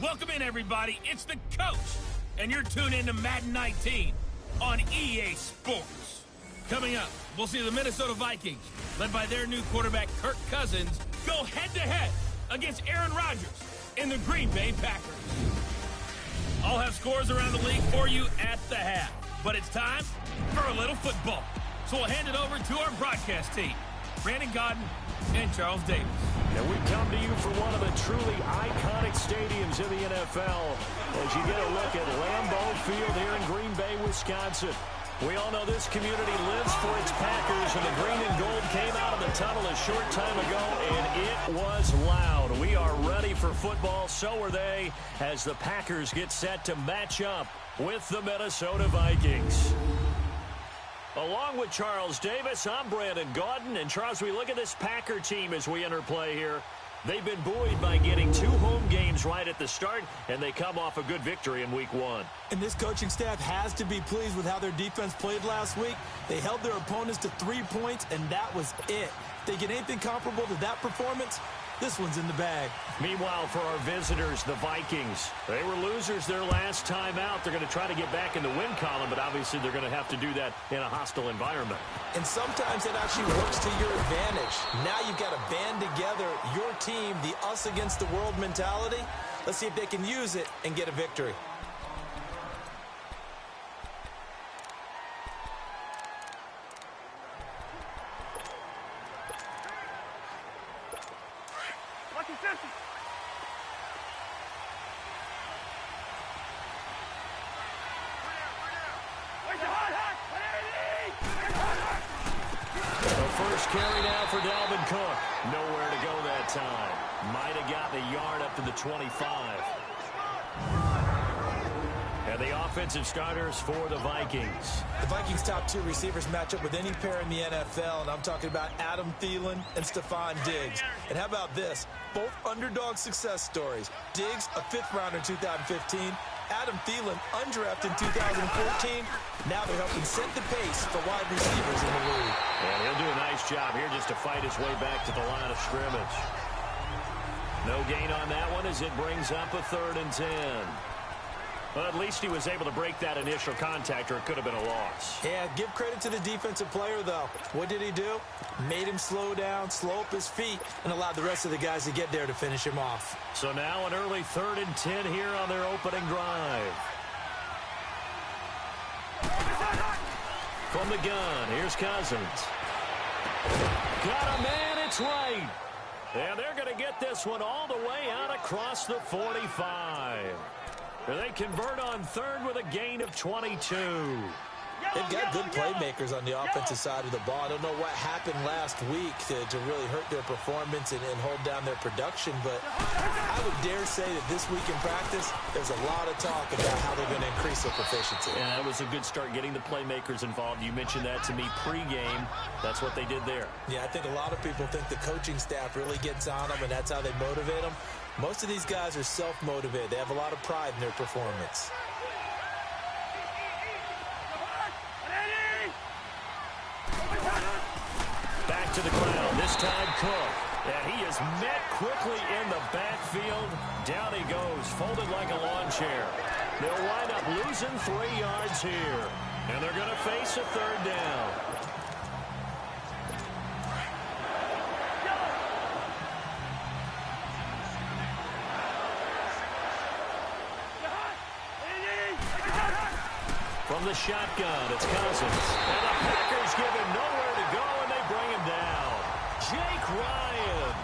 Welcome in, everybody. It's the coach, and you're tuned in to Madden 19 on EA Sports. Coming up, we'll see the Minnesota Vikings, led by their new quarterback, Kirk Cousins, go head-to-head against Aaron Rodgers in the Green Bay Packers. I'll have scores around the league for you at the half, but it's time for a little football. So we'll hand it over to our broadcast team, Brandon Godden and Charles Davis. And we come to you from one of the truly iconic stadiums in the NFL as you get a look at Lambeau Field here in Green Bay, Wisconsin. We all know this community lives for its Packers, and the green and gold came out of the tunnel a short time ago, and it was loud. We are ready for football, so are they, as the Packers get set to match up with the Minnesota Vikings. Along with Charles Davis, I'm Brandon Gaudin. And Charles, we look at this Packer team as we enter play here. They've been buoyed by getting 2 home games right at the start, and they come off a good victory in Week 1. And this coaching staff has to be pleased with how their defense played last week. They held their opponents to 3 points, and that was it. If they get anything comparable to that performance, this one's in the bag. Meanwhile, for our visitors, the Vikings, they were losers their last time out. They're going to try to get back in the win column, but obviously they're going to have to do that in a hostile environment. And sometimes it actually works to your advantage. Now you've got to band together your team, the us against the world mentality. Let's see if they can use it and get a victory. Carry now for Dalvin Cook. Nowhere to go that time. Might have gotten a yard up to the 25. And the offensive starters for the Vikings. The Vikings' top 2 receivers match up with any pair in the NFL, and I'm talking about Adam Thielen and Stephon Diggs. And how about this? Both underdog success stories. Diggs, a 5th rounder in 2015. Adam Thielen, undrafted in 2014. Now they're helping set the pace for wide receivers in the league. And he'll do a nice job here just to fight his way back to the line of scrimmage. No gain on that one as it brings up a 3rd and 10. Well, at least he was able to break that initial contact, or it could have been a loss. Yeah, give credit to the defensive player, though. What did he do? Made him slow down, slow up his feet, and allowed the rest of the guys to get there to finish him off. So now an early 3rd and 10 here on their opening drive. From the gun, here's Cousins. Got a man, it's right. And they're going to get this one all the way out across the 45. And they convert on 3rd with a gain of 22. They've got good playmakers on the offensive side of the ball. I don't know what happened last week to really hurt their performance and hold down their production, but I would dare say that this week in practice, there's a lot of talk about how they're going to increase their proficiency. Yeah, it was a good start getting the playmakers involved. You mentioned that to me pregame. That's what they did there. Yeah, I think a lot of people think the coaching staff really gets on them, and that's how they motivate them. Most of these guys are self-motivated. They have a lot of pride in their performance. Back to the ground. This time Cook. And he is met quickly in the backfield. Down he goes, folded like a lawn chair. They'll wind up losing 3 yards here. And they're going to face a 3rd down. From the shotgun, it's Cousins. And the Packers give him nowhere to go, and they bring him down. Jake Ryan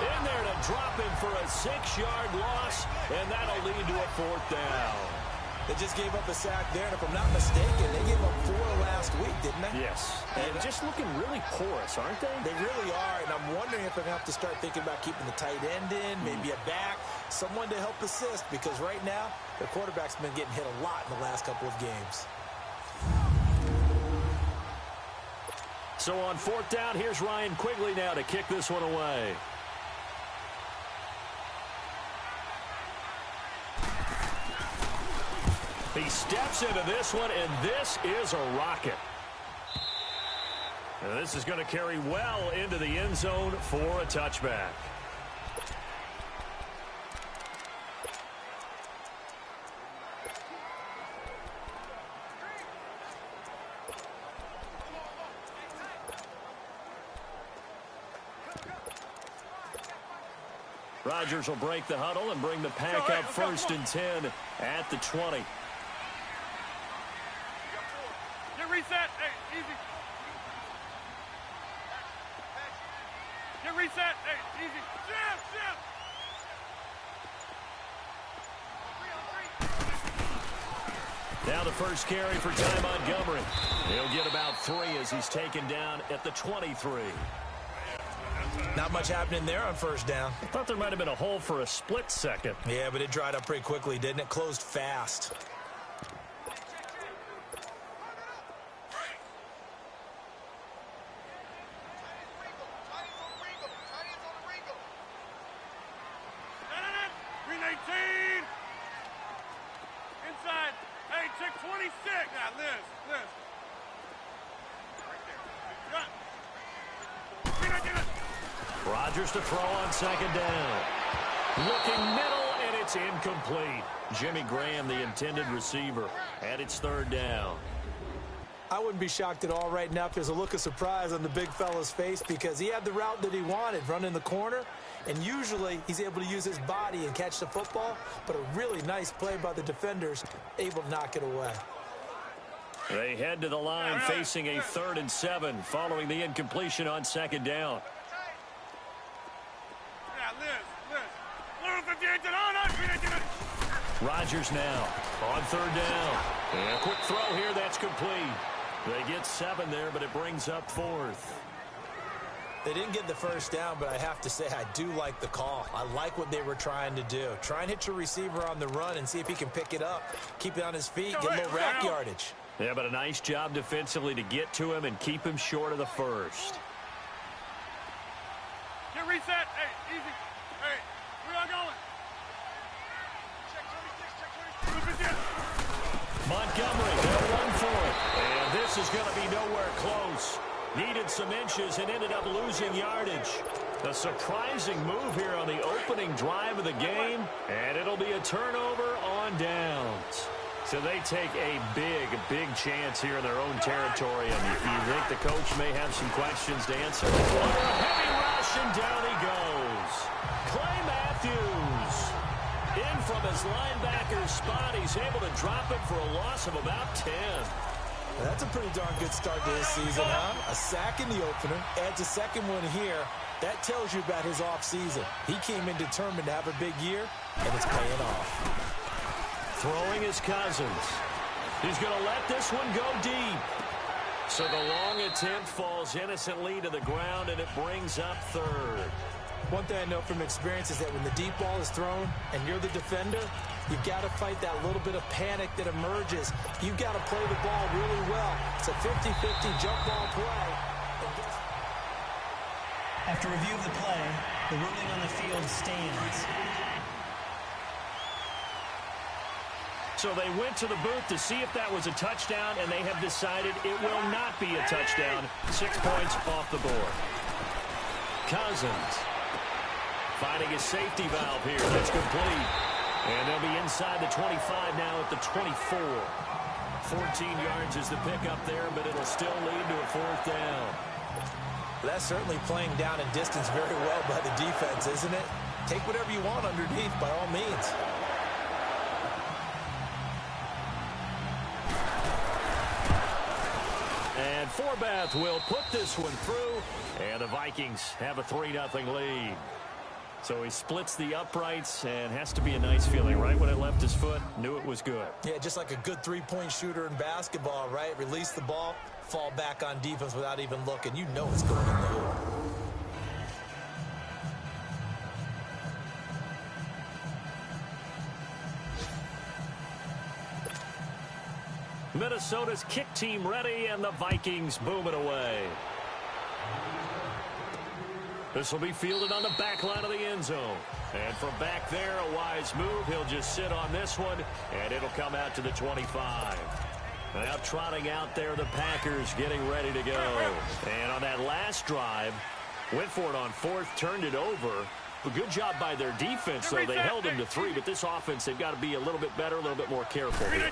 in there to drop him for a 6-yard loss, and that'll lead to a 4th down. They just gave up a sack there, and if I'm not mistaken, they gave up 4 last week, didn't they? Yes. And just looking really porous, aren't they? They really are, and I'm wondering if they're going to have to start thinking about keeping the tight end in, maybe a back, someone to help assist, because right now, their quarterback's been getting hit a lot in the last couple of games. So on 4th down, here's Ryan Quigley now to kick this one away. He steps into this one, and this is a rocket. And this is going to carry well into the end zone for a touchback. Rodgers will break the huddle and bring the pack up 1st and 10 at the 20. Get reset. Hey, easy. Get reset. Hey, easy. Jim. Now the first carry for Ty Montgomery. He'll get about 3 as he's taken down at the 23. Not much happening there on first down. I thought there might have been a hole for a split second. Yeah, but it dried up pretty quickly, didn't it? Closed fast. Green 18. Inside. Hey, check 26. Now, Liz. Right there. Rodgers to throw on 2nd down. Looking middle, and it's incomplete. Jimmy Graham, the intended receiver, and it's 3rd down. I wouldn't be shocked at all right now if there's a look of surprise on the big fella's face because he had the route that he wanted, running the corner, and usually he's able to use his body and catch the football, but a really nice play by the defenders, able to knock it away. They head to the line facing a 3rd and 7 following the incompletion on 2nd down. Rodgers now on 3rd down. And a quick throw here, that's complete. They get 7 there, but it brings up 4th. They didn't get the first down, but I have to say I do like the call. I like what they were trying to do. Try and hit your receiver on the run and see if he can pick it up, keep it on his feet, get a little rack yardage. Yeah, but a nice job defensively to get to him and keep him short of the first. Get reset. Hey, easy. Hey, where y'all going? Check 26. Montgomery, they'll run for it. And this is going to be nowhere close. Needed some inches and ended up losing yardage. A surprising move here on the opening drive of the game, and it'll be a turnover on downs. So they take a big chance here in their own territory, and you think the coach may have some questions to answer. Oh, a heavy rush, and down he goes. Clay Matthews in from his linebacker spot. He's able to drop it for a loss of about 10. That's a pretty darn good start to this season, huh? A sack in the opener, adds a second one here. That tells you about his offseason. He came in determined to have a big year, and it's paying off. Throwing his Cousins. He's going to let this one go deep. So the long attempt falls innocently to the ground, and it brings up 3rd. One thing I know from experience is that when the deep ball is thrown and you're the defender, you've got to fight that little bit of panic that emerges. You've got to play the ball really well. It's a 50-50 jump ball play. After review of the play, the ruling on the field stands. So they went to the booth to see if that was a touchdown, and they have decided it will not be a touchdown. 6 points off the board. Cousins finding his safety valve here. That's complete. And they'll be inside the 25 now at the 24. 14 yards is the pickup there, but it'll still lead to a 4th down. That's certainly playing down and distance very well by the defense, isn't it? Take whatever you want underneath by all means. And Forbath will put this one through, and the Vikings have a 3-0 lead. So he splits the uprights, and has to be a nice feeling. Right when it left his foot, knew it was good. Yeah, just like a good three-point shooter in basketball, right? Release the ball, fall back on defense without even looking. You know it's going in the hoop. Minnesota's kick team ready, and the Vikings boom it away. This will be fielded on the back line of the end zone. And from back there, a wise move. He'll just sit on this one, and it'll come out to the 25. Now trotting out there, the Packers getting ready to go. And on that last drive, went for it on 4th, turned it over. A good job by their defense, though. They held them to 3, but this offense, they've got to be a little bit better, a little bit more careful here.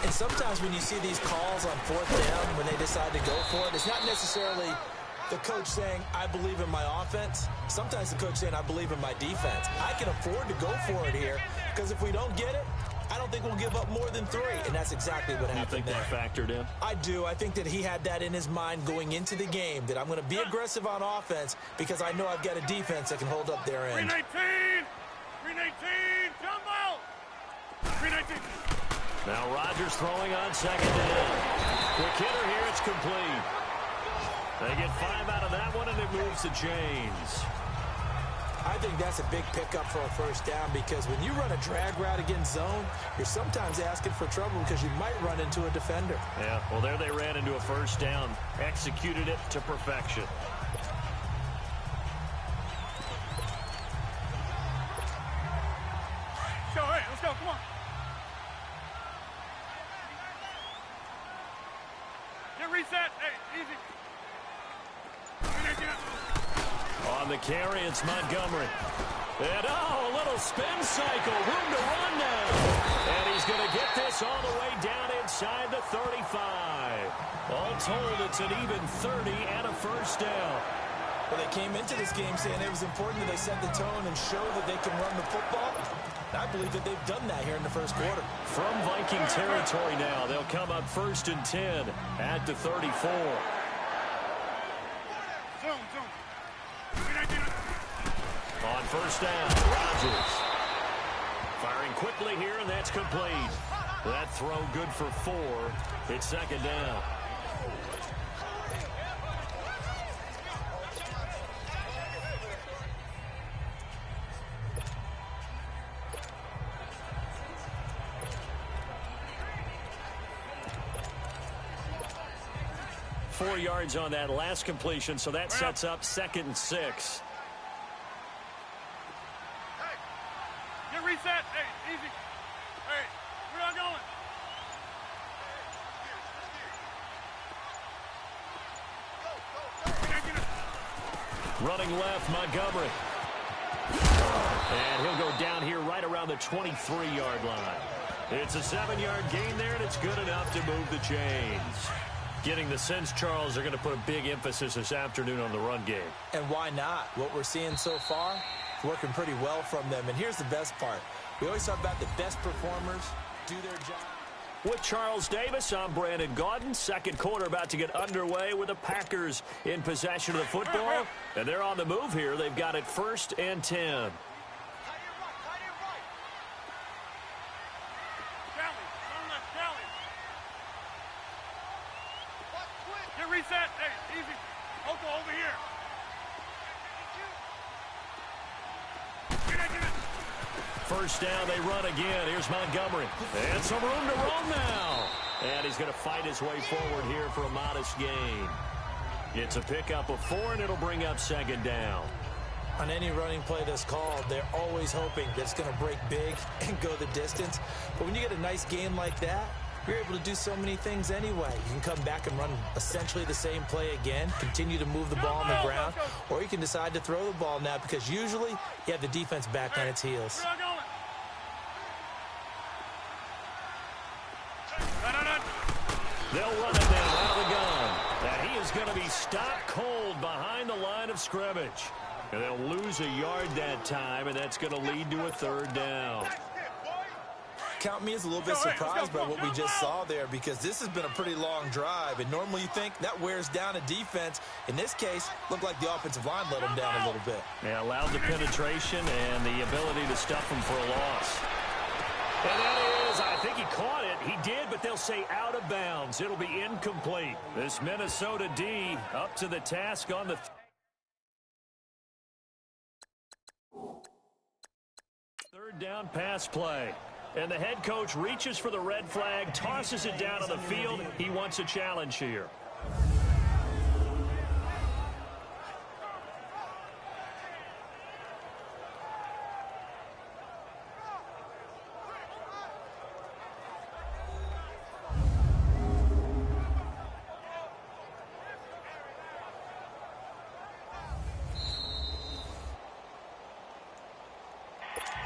And sometimes when you see these calls on 4th down, when they decide to go for it, it's not necessarily The coach saying, I believe in my offense. Sometimes the coach saying, I believe in my defense. I can afford to go for it here because if we don't get it, I don't think we'll give up more than 3. And that's exactly what happened there. You think that factored in? I do. I think that he had that in his mind going into the game, that I'm going to be aggressive on offense because I know I've got a defense that can hold up their end. 319! 319! Jumbo! 319! Now Rodgers throwing on second down. Quick hitter here, it's complete. They get 5 out of that one, and it moves the chains. I think that's a big pickup for a first down because when you run a drag route against zone, you're sometimes asking for trouble because you might run into a defender. Yeah, well, there they ran into a first down. Executed it to perfection. Let's go, hey, let's go, come on. Get reset, hey, easy. On the carry, it's Montgomery. And, a little spin cycle. Room to run now. And he's going to get this all the way down inside the 35. All told, it's an even 30 and a first down. Well, they came into this game saying it was important that they set the tone and show that they can run the football. And I believe that they've done that here in the first quarter. From Viking territory now, they'll come up 1st and 10 at the 34. On first down, Rodgers. Firing quickly here, and that's complete. That throw good for 4. It's second down. Four yards on that last completion, so that sets up 2nd and 6. Get reset. Hey, easy. Hey, we're not going. Running left, Montgomery. And he'll go down here right around the 23-yard line. It's a 7-yard gain there, and it's good enough to move the chains. Getting the sense, Charles, they're going to put a big emphasis this afternoon on the run game. And why not? What we're seeing so far is working pretty well from them. And here's the best part. We always talk about the best performers do their job. With Charles Davis, I'm Brandon Gaudin. Second quarter about to get underway with the Packers in possession of the football. And they're on the move here. They've got it 1st and 10. Get reset. Hey, easy. Oko over here. Get it. First down, they run again. Here's Montgomery. And some room to roam now. And he's going to fight his way forward here for a modest gain. It's a pickup of 4, and it'll bring up 2nd down. On any running play that's called, they're always hoping that it's going to break big and go the distance. But when you get a nice game like that, you're able to do so many things anyway. You can come back and run essentially the same play again, continue to move the ball on the ground, or you can decide to throw the ball now because usually you have the defense back on its heels. They'll run it now out of the gun. And he is going to be stopped cold behind the line of scrimmage. And they'll lose a yard that time, and that's going to lead to a 3rd down. Count me as a little bit surprised by what we just saw there because this has been a pretty long drive, and normally you think that wears down a defense. In this case, looked like the offensive line let them down a little bit. Yeah, allowed the penetration and the ability to stuff them for a loss. And that is, I think he caught it. He did, but they'll say out of bounds. It'll be incomplete. This Minnesota D up to the task on the 3rd down pass play. And the head coach reaches for the red flag, tosses it down on the field. He wants a challenge here.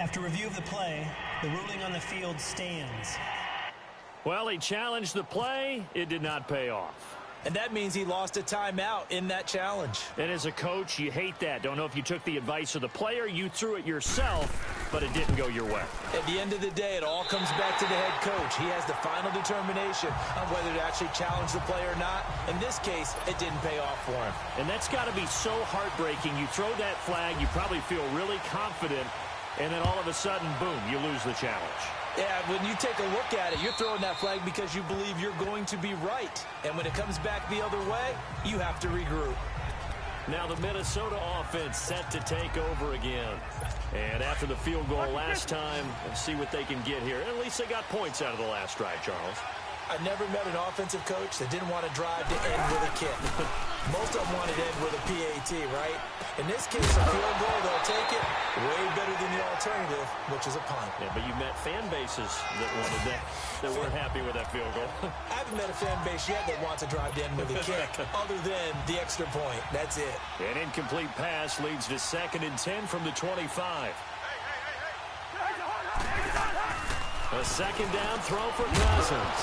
After review of the play, the ruling on the field stands. Well, he challenged the play. It did not pay off. And that means he lost a timeout in that challenge. And as a coach, you hate that. Don't know if you took the advice of the player, you threw it yourself, but it didn't go your way. At the end of the day, it all comes back to the head coach. He has the final determination on whether to actually challenge the play or not. In this case, it didn't pay off for him. And that's got to be so heartbreaking. You throw that flag, you probably feel really confident, and then all of a sudden, boom, you lose the challenge. Yeah, when you take a look at it, you're throwing that flag because you believe you're going to be right. And when it comes back the other way, you have to regroup. Now the Minnesota offense set to take over again. And after the field goal last time, let's see what they can get here. At least they got points out of the last drive, Charles. I never met an offensive coach that didn't want to drive to end with a kick. Most of them wanted to end with a PAT, right? In this case, a field goal, they'll take it way better than the alternative, which is a punt. Yeah, but you met fan bases that wanted that weren't happy with that field goal. I haven't met a fan base yet that wants to drive to end with a kick, other than the extra point. That's it. An incomplete pass leads to 2nd and 10 from the 25. A second down throw for Cousins.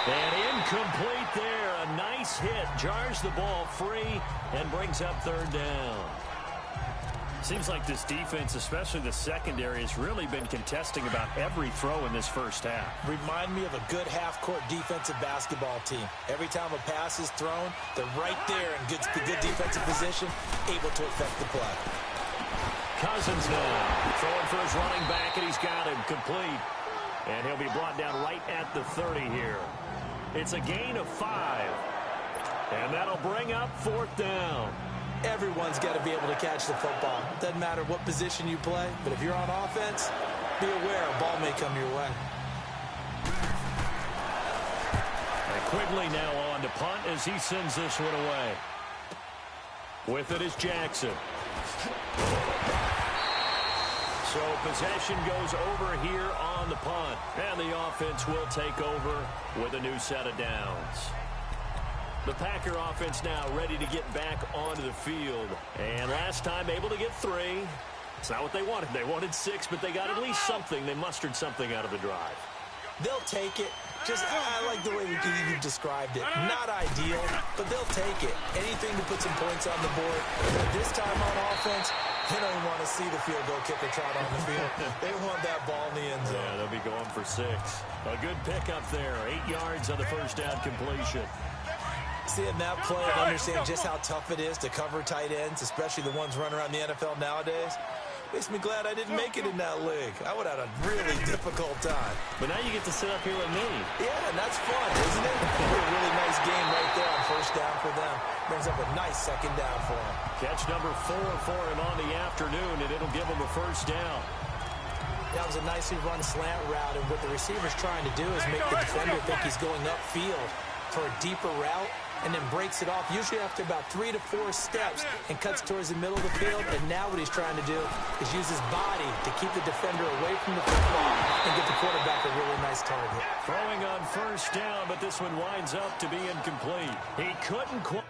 And incomplete there. A nice hit. Jars the ball free and brings up 3rd down. Seems like this defense, especially the secondary, has really been contesting about every throw in this first half. Remind me of a good half-court defensive basketball team. Every time a pass is thrown, they're right there in good defensive position, able to affect the play. Cousins now throwing for his running back, and he's got him complete. And he'll be brought down right at the 30 here. It's a gain of 5. And that'll bring up 4th down. Everyone's got to be able to catch the football. Doesn't matter what position you play, but if you're on offense, be aware a ball may come your way. And Quigley now on to punt as he sends this one away. With it is Jackson. So possession goes over here on the punt. And the offense will take over with a new set of downs. The Packer offense now ready to get back onto the field. And last time able to get 3. It's not what they wanted. They wanted 6, but they got at least something. They mustered something out of the drive. They'll take it. I like the way you described it. Not ideal, but they'll take it. Anything to put some points on the board. But this time on offense, they don't want to see the field goal kicker trot on the field. They want that ball in the end zone. Yeah, they'll be going for 6. A good pickup there. 8 yards on the first down completion. Seeing that play and understand just how tough it is to cover tight ends, especially the ones running around the NFL nowadays, makes me glad I didn't make it in that league. I would have had a really difficult time. But now you get to sit up here with me. Yeah, and that's fun, isn't it? A really nice game right there on first down for them. Brings up a nice second down for them. Catch number 4 for him on the afternoon, and it'll give him a first down. That was a nicely run slant route, and what the receiver's trying to do is make the defender think he's going upfield for a deeper route, and then breaks it off, usually after about 3 to 4 steps, and cuts towards the middle of the field. And now what he's trying to do is use his body to keep the defender away from the football and get the quarterback a really nice target. Throwing on first down, but this one winds up to be incomplete. He couldn't quite.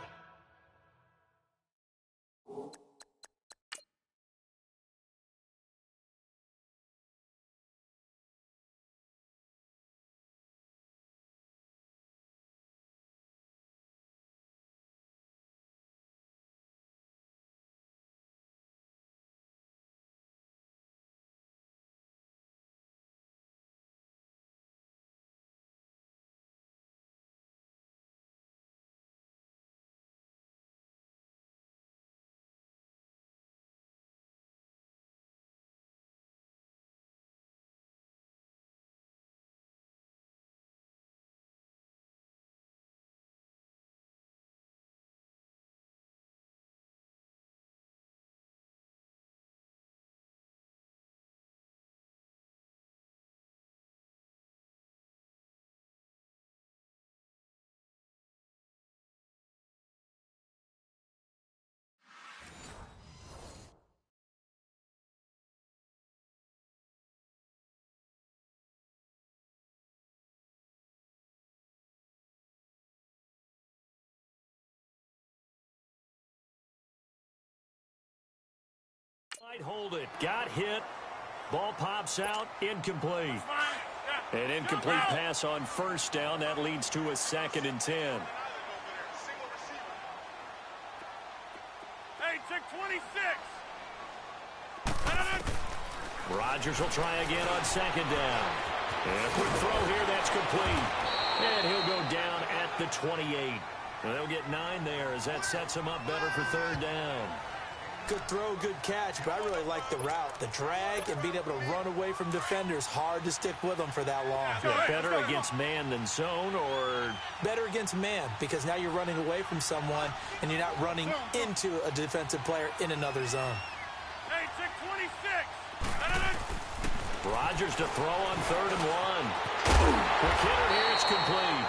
Might hold it. Got hit. Ball pops out. Incomplete. An incomplete pass on first down. That leads to a 2nd and 10. Rodgers will try again on second down. And a quick throw here, that's complete. And he'll go down at the 28. And they'll get 9 there as that sets him up better for third down. Good throw, good catch, but I really like the route. The drag and being able to run away from defenders, hard to stick with them for that long. Yeah, better against man than zone, or? Better against man, because now you're running away from someone and you're not running into a defensive player in another zone. Hey, check 26. Rodgers to throw on 3rd and 1. Quick hitter here, it's complete.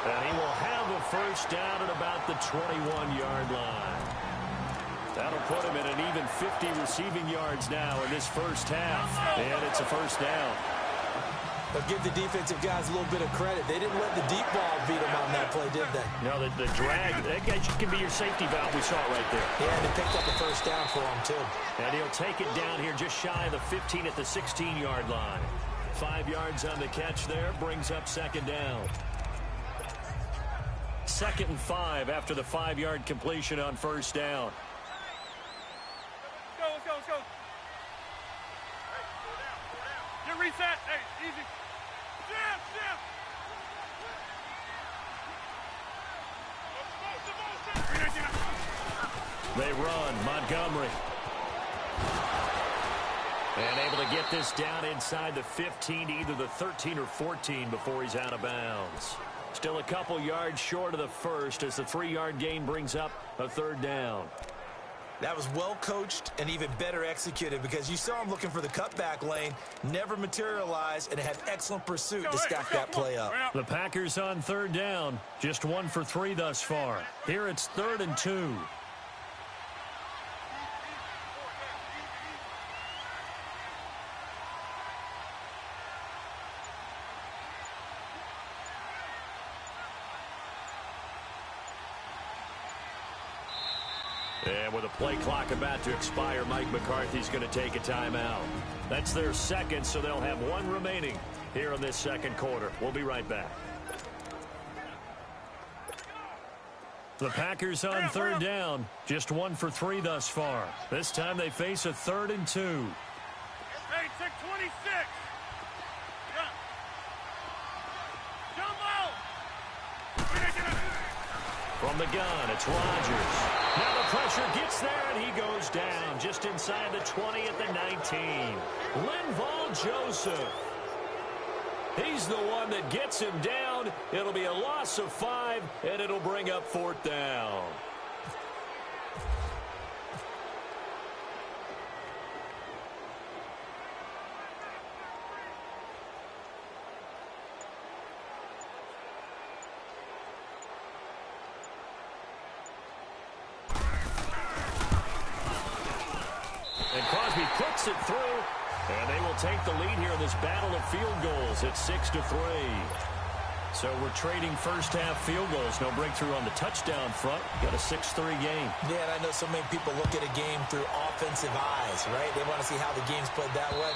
And he will have a first down at about the 21-yard line. That'll put him at an even 50 receiving yards now in this first half. And it's a first down. But give the defensive guys a little bit of credit. They didn't let the deep ball beat them on that play, did they? No, the drag, that guy can be your safety valve. We saw it right there. Yeah, and they picked up the first down for him, too. And he'll take it down here just shy of the 15 at the 16-yard line. 5 yards on the catch there, brings up second down. 2nd and 5 after the 5-yard completion on first down. Let's go. Hey, slow down. Get reset. Hey, easy. Jam. They run. Montgomery. And able to get this down inside the 15 to either the 13 or 14 before he's out of bounds. Still a couple yards short of the first as the 3-yard gain brings up a third down. That was well coached and even better executed because you saw him looking for the cutback lane, never materialized, and had excellent pursuit to stack that play up. The Packers on third down, just 1 for 3 thus far. Here it's 3rd and 2. And with a play clock about to expire, Mike McCarthy's going to take a timeout. That's their second, so they'll have 1 remaining here in this second quarter. We'll be right back. The Packers on third down, just 1 for 3 thus far. This time they face a 3rd and 2. Hey, check 26. Jump out. From the gun, it's Rodgers. Now the pressure gets there, and he goes down just inside the 20 at the 19. Linval Joseph. He's the one that gets him down. It'll be a loss of 5, and it'll bring up 4th down. Puts it through, and they will take the lead here in this battle of field goals at 6-3. So we're trading first half field goals. No breakthrough on the touchdown front. Got a 6-3 game. Yeah, and I know so many people look at a game through offensive eyes, right? They want to see how the game's played that way.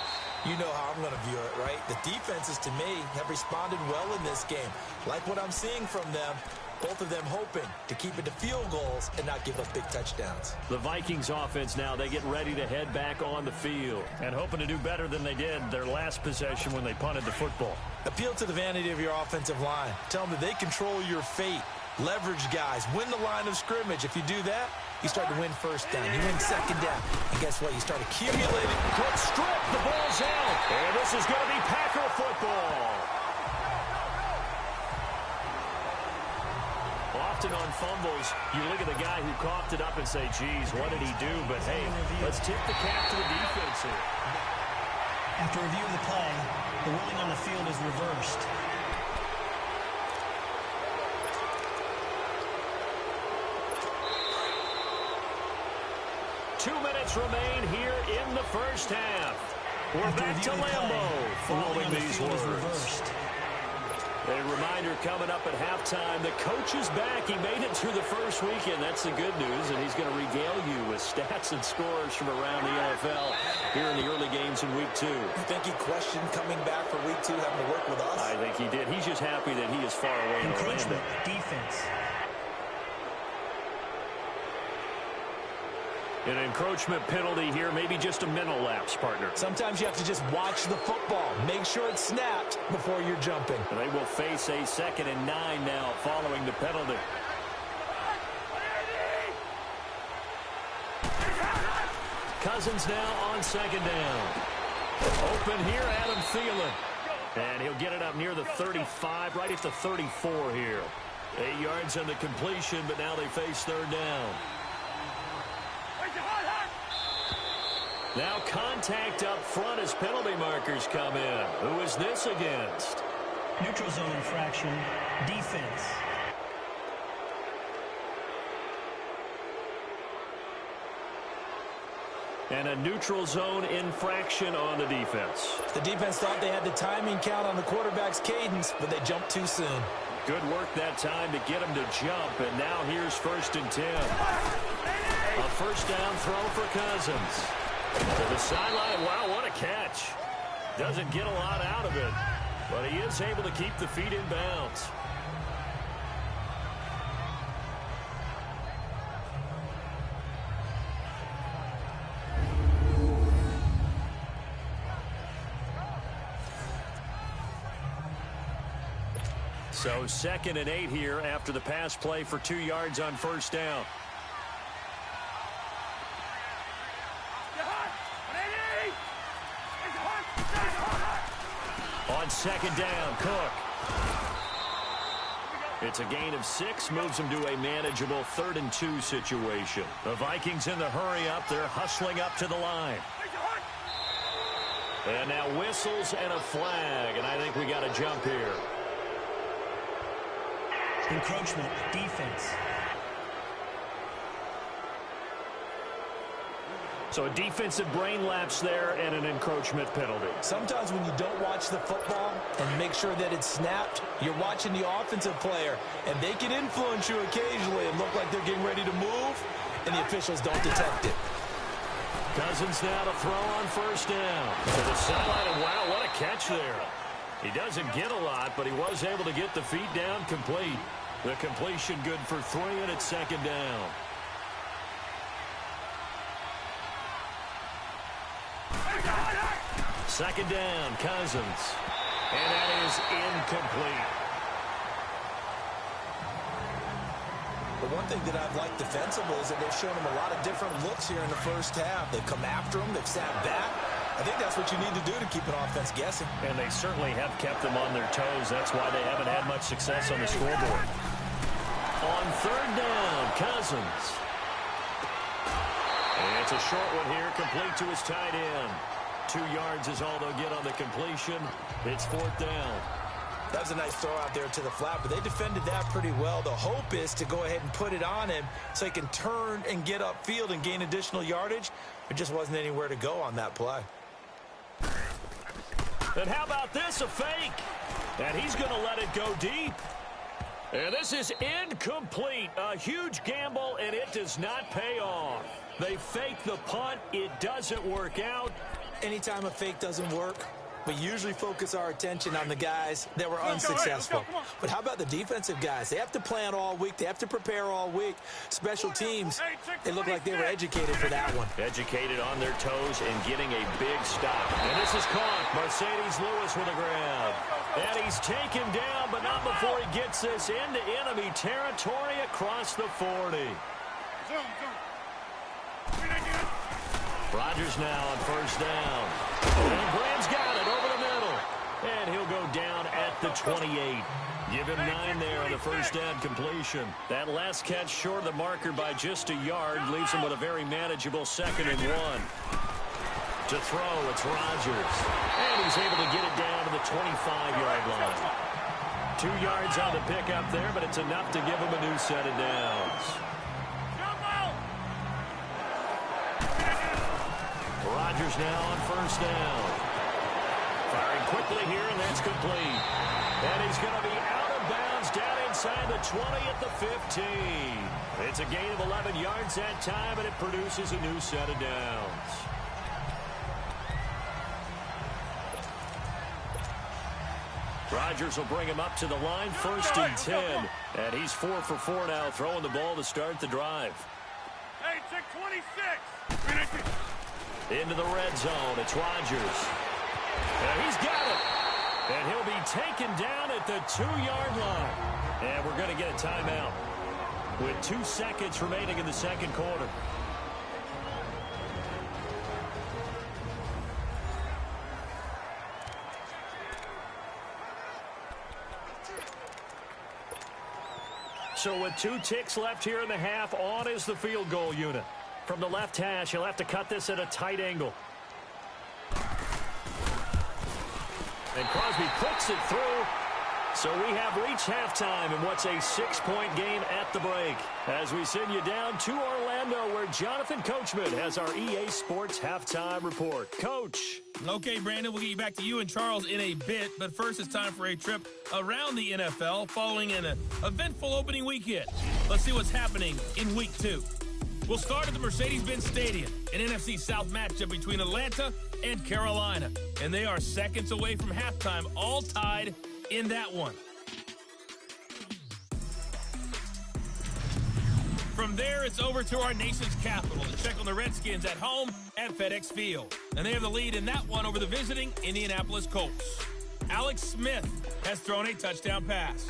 You know how I'm going to view it, right? The defenses, to me, have responded well in this game. Like what I'm seeing from them. Both of them hoping to keep it to field goals and not give up big touchdowns. The Vikings offense now, they get ready to head back on the field and hoping to do better than they did their last possession when they punted the football. Appeal to the vanity of your offensive line. Tell them that they control your fate. Leverage guys. Win the line of scrimmage. If you do that, you start to win first down. You win second down. And guess what? You start accumulating. Quick strip. The ball's out. And this is going to be Packer football. Often on fumbles, you look at the guy who coughed it up and say, geez, what did he do? But, hey, let's tip the cap to the defense here. After review of the play, the ruling on the field is reversed. Two minutes remain here in the first half. We're back to Lambeau following these words. A reminder coming up at halftime, the coach is back. He made it through the first weekend. That's the good news, and he's going to regale you with stats and scores from around the NFL here in the early games in Week 2. You think he questioned coming back for Week 2, having to work with us? I think he did. He's just happy that he is far away in Orlando. Defense. An encroachment penalty here, maybe just a mental lapse, partner. Sometimes you have to just watch the football. Make sure it's snapped before you're jumping. And they will face a 2nd and 9 now following the penalty. Cousins now on 2nd down. Open here, Adam Thielen. And he'll get it up near the 35, right at the 34 here. 8 yards on the completion, but now they face 3rd down. Now contact up front as penalty markers come in. Who is this against? Neutral zone infraction, defense. And a neutral zone infraction on the defense. The defense thought they had the timing count on the quarterback's cadence, but they jumped too soon. Good work that time to get him to jump, and now here's 1st and 10. A 1st down throw for Cousins. To the sideline. Wow, what a catch. Doesn't get a lot out of it, but he is able to keep the feet in bounds. So 2nd and 8 here after the pass play for 2 yards on 1st down. On 2nd down, Cook. It's a gain of 6, moves them to a manageable 3rd and 2 situation. The Vikings in the hurry up. They're hustling up to the line. And now whistles and a flag, and I think we got a jump here. Encroachment, defense. So a defensive brain lapse there and an encroachment penalty. Sometimes when you don't watch the football and make sure that it's snapped, you're watching the offensive player, and they can influence you occasionally and look like they're getting ready to move, and the officials don't detect it. Cousins now to throw on 1st down. To the sideline, and wow, what a catch there. He doesn't get a lot, but he was able to get the feet down complete. The completion good for 3, and it's 2nd down. Second down, Cousins. And that is incomplete. The one thing that I've liked defensively is that they've shown him a lot of different looks here in the first half. They've come after him. They've sat back. I think that's what you need to do to keep an offense guessing. And they certainly have kept them on their toes. That's why they haven't had much success on the scoreboard. On 3rd down, Cousins. And it's a short one here, complete to his tight end. 2 yards is all they'll get on the completion. It's 4th down. That was a nice throw out there to the flat, but they defended that pretty well. The hope is to go ahead and put it on him so he can turn and get upfield and gain additional yardage. There just wasn't anywhere to go on that play. And how about this, a fake? And he's going to let it go deep. And this is incomplete. A huge gamble, and it does not pay off. They fake the punt. It doesn't work out. Anytime a fake doesn't work, we usually focus our attention on the guys that were unsuccessful. But how about the defensive guys? They have to plan all week. They have to prepare all week. Special teams, they look like they were educated for that one. Educated on their toes and getting a big stop. And this is caught. Mercedes Lewis with a grab. And he's taken down, but not before he gets this into enemy territory across the 40. Rodgers now on 1st down. And Graham's got it over the middle. And he'll go down at the 28. Give him 9 there on the 1st down completion. That last catch short of the marker by just a yard leaves him with a very manageable 2nd and 1. To throw, it's Rodgers. And he's able to get it down to the 25-yard line. 2 yards on the pickup there, but it's enough to give him a new set of downs. Rodgers now on 1st down. Firing quickly here, and that's complete. And he's going to be out of bounds down inside the 20 at the 15. It's a gain of 11 yards that time, and it produces a new set of downs. Rodgers will bring him up to the line, 1st and 10. And he's 4 for 4 now, throwing the ball to start the drive. Hey, check 26. Into the red zone. It's Rodgers. And he's got it. And he'll be taken down at the 2-yard line. And we're going to get a timeout with 2 seconds remaining in the second quarter. So with 2 ticks left here in the half, on is the field goal unit. From the left hash, he'll have to cut this at a tight angle. And Crosby puts it through. So we have reached halftime in what's a 6-point game at the break. As we send you down to Orlando, where Jonathan Coachman has our EA Sports halftime report. Coach. Okay, Brandon, we'll get you back to you and Charles in a bit. But first, it's time for a trip around the NFL following an eventful opening weekend. Let's see what's happening in Week 2. We'll start at the Mercedes-Benz Stadium, an NFC South matchup between Atlanta and Carolina. And they are seconds away from halftime, all tied in that one. From there, it's over to our nation's capital to check on the Redskins at home at FedEx Field. And they have the lead in that one over the visiting Indianapolis Colts. Alex Smith has thrown a touchdown pass.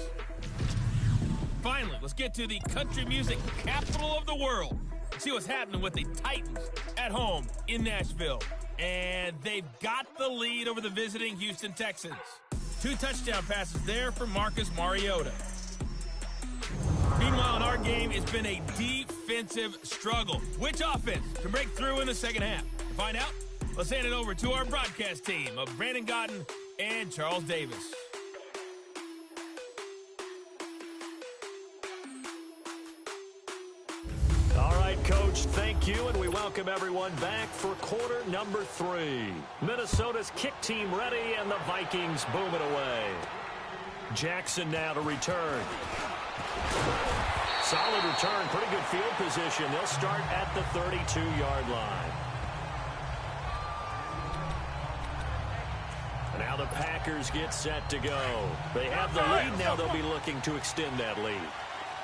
Finally, let's get to the country music capital of the world. See what's happening with the Titans at home in Nashville. And they've got the lead over the visiting Houston Texans. 2 touchdown passes there for Marcus Mariota. Meanwhile, in our game, it's been a defensive struggle. Which offense can break through in the second half? To find out, let's hand it over to our broadcast team of Brandon Godden and Charles Davis. All right, Coach, thank you, and we welcome everyone back for quarter number 3. Minnesota's kick team ready, and the Vikings booming away. Jackson now to return. Solid return, pretty good field position. They'll start at the 32-yard line. And now the Packers get set to go. They have the lead now. They'll be looking to extend that lead.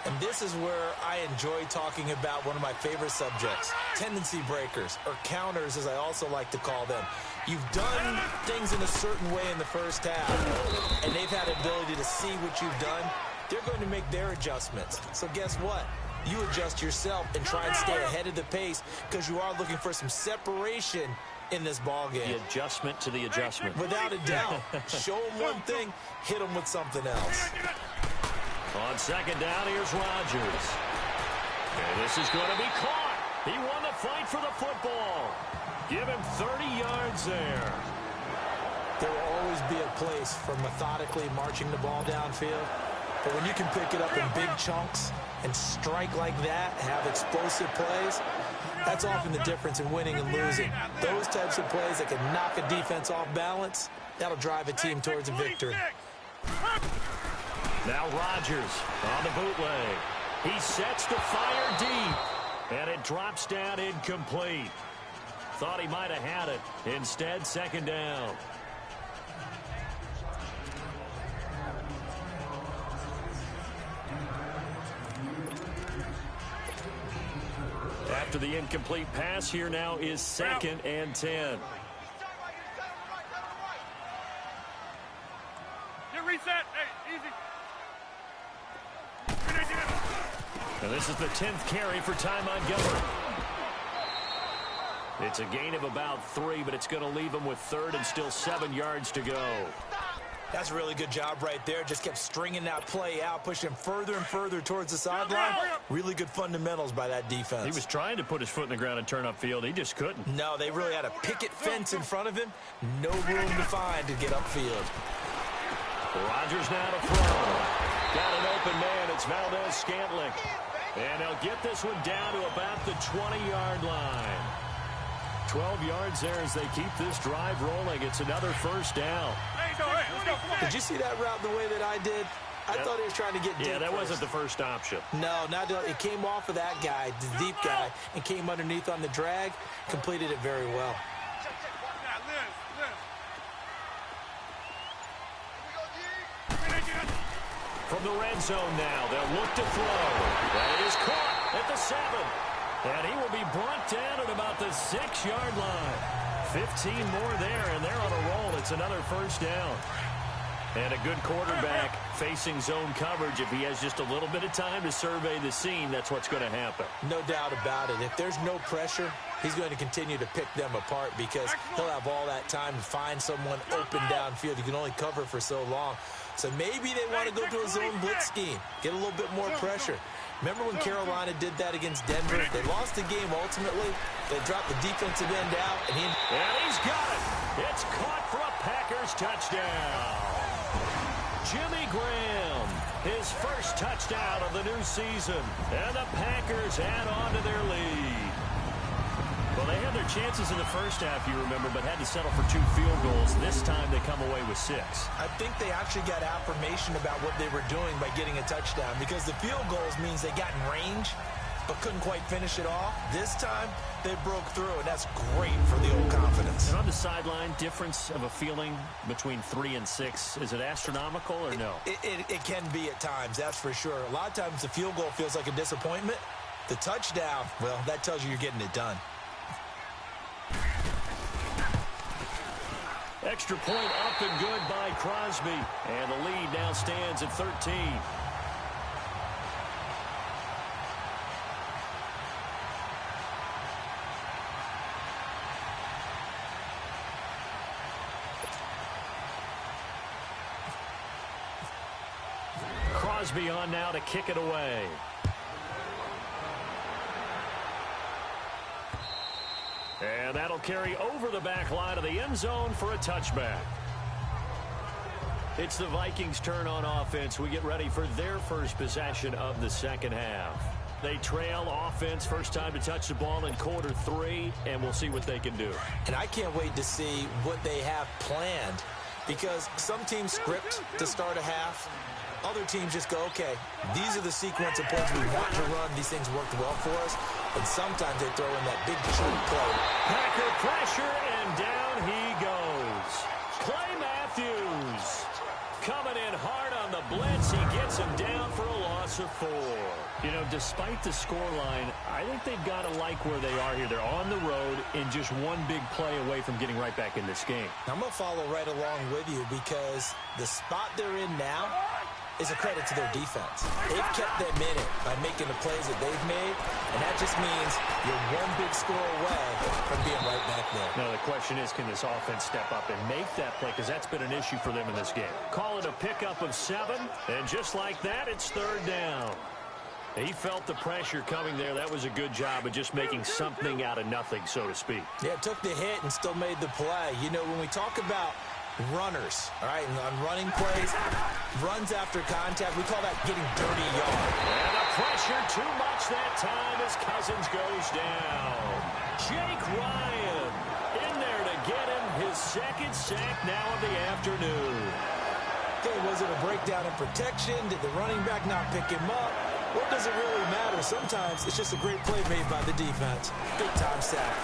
And this is where I enjoy talking about one of my favorite subjects, tendency breakers, or counters as I also like to call them. You've done things in a certain way in the first half, and they've had the ability to see what you've done. They're going to make their adjustments. So guess what? You adjust yourself and try and stay ahead of the pace because you are looking for some separation in this ball game. The adjustment to the adjustment. Without a doubt. Show them one thing, hit them with something else. On second down, here's Rodgers. And this is going to be caught. He won the fight for the football. Give him 30 yards there. There will always be a place for methodically marching the ball downfield. But when you can pick it up in big chunks and strike like that, have explosive plays, that's often the difference in winning and losing. Those types of plays that can knock a defense off balance, that'll drive a team towards a victory. Now Rodgers on the bootleg. He sets the fire deep, and it drops down incomplete. Thought he might have had it. Instead, second down. After the incomplete pass, here now is 2nd and 10. Get reset. Hey, easy. And this is the 10th carry for Ty Montgomery. It's a gain of about 3, but it's going to leave him with 3rd and still 7 yards to go. That's a really good job right there. Just kept stringing that play out, pushing him further and further towards the sideline. Really good fundamentals by that defense. He was trying to put his foot in the ground and turn upfield. He just couldn't. No, they really had a picket fence in front of him. No room to find to get upfield. Rodgers now to throw. Got an open man. It's Valdez-Scantling. And they'll get this one down to about the 20-yard line. 12 yards there as they keep this drive rolling. It's another first down. Did you see that route the way that I did? I thought he was trying to get deep. Yeah, that first. wasn't the first option. No, not it came off of that guy, the deep guy, and came underneath on the drag. Completed it very well. From the red zone now, they'll look to throw. That is caught at the 7. And he will be brought down at about the 6-yard line. 15 more there, and they're on a roll. It's another first down. And a good quarterback facing zone coverage. If he has just a little bit of time to survey the scene, that's what's going to happen. No doubt about it. If there's no pressure, he's going to continue to pick them apart because he'll have all that time to find someone open downfield. You can only cover for so long. So maybe they want to go to a zone blitz scheme, get a little bit more pressure. Remember when Carolina did that against Denver? They lost the game ultimately. They dropped the defensive end out. And he's got it. It's caught for a Packers touchdown. Jimmy Graham, his first touchdown of the new season. And the Packers add on to their lead. Well, they had their chances in the first half, you remember, but had to settle for 2 field goals. This time they come away with 6. I think they actually got affirmation about what they were doing by getting a touchdown because the field goals means they got in range but couldn't quite finish it off. This time, they broke through, and that's great for the old confidence. And on the sideline, difference of a feeling between 3 and 6, is it astronomical or no? It can be at times, that's for sure. A lot of times the field goal feels like a disappointment. The touchdown, well, that tells you you're getting it done. Extra point up and good by Crosby. And the lead now stands at 13. Crosby on now to kick it away. And that'll carry over the back line of the end zone for a touchback. It's the Vikings' turn on offense. We get ready for their first possession of the second half. They trail offense, first time to touch the ball in quarter 3, and we'll see what they can do. And I can't wait to see what they have planned because some teams script to start a half. Other teams just go, okay, these are the sequence of plays we want to run. These things worked well for us. And sometimes they throw in that big chunk play. Packer pressure, and down he goes. Clay Matthews coming in hard on the blitz. He gets him down for a loss of 4. You know, despite the scoreline, I think they've got to like where they are here. They're on the road and just one big play away from getting right back in this game. I'm going to follow right along with you because the spot they're in now is a credit to their defense. They've kept them in it by making the plays that they've made, and that just means you're one big score away from being right back there. Now, the question is, can this offense step up and make that play? Because that's been an issue for them in this game. Call it a pickup of 7, and just like that, it's 3rd down. He felt the pressure coming there. That was a good job of just making something out of nothing, so to speak. Yeah, took the hit and still made the play. You know, when we talk about runners, all right, and on running plays, runs after contact, we call that getting dirty yard. And the pressure too much that time as Cousins goes down. Jake Ryan in there to get him his 2nd sack now of the afternoon. Okay, was it a breakdown in protection? Did the running back not pick him up? What does it really matter? Sometimes it's just a great play made by the defense. Big time sack.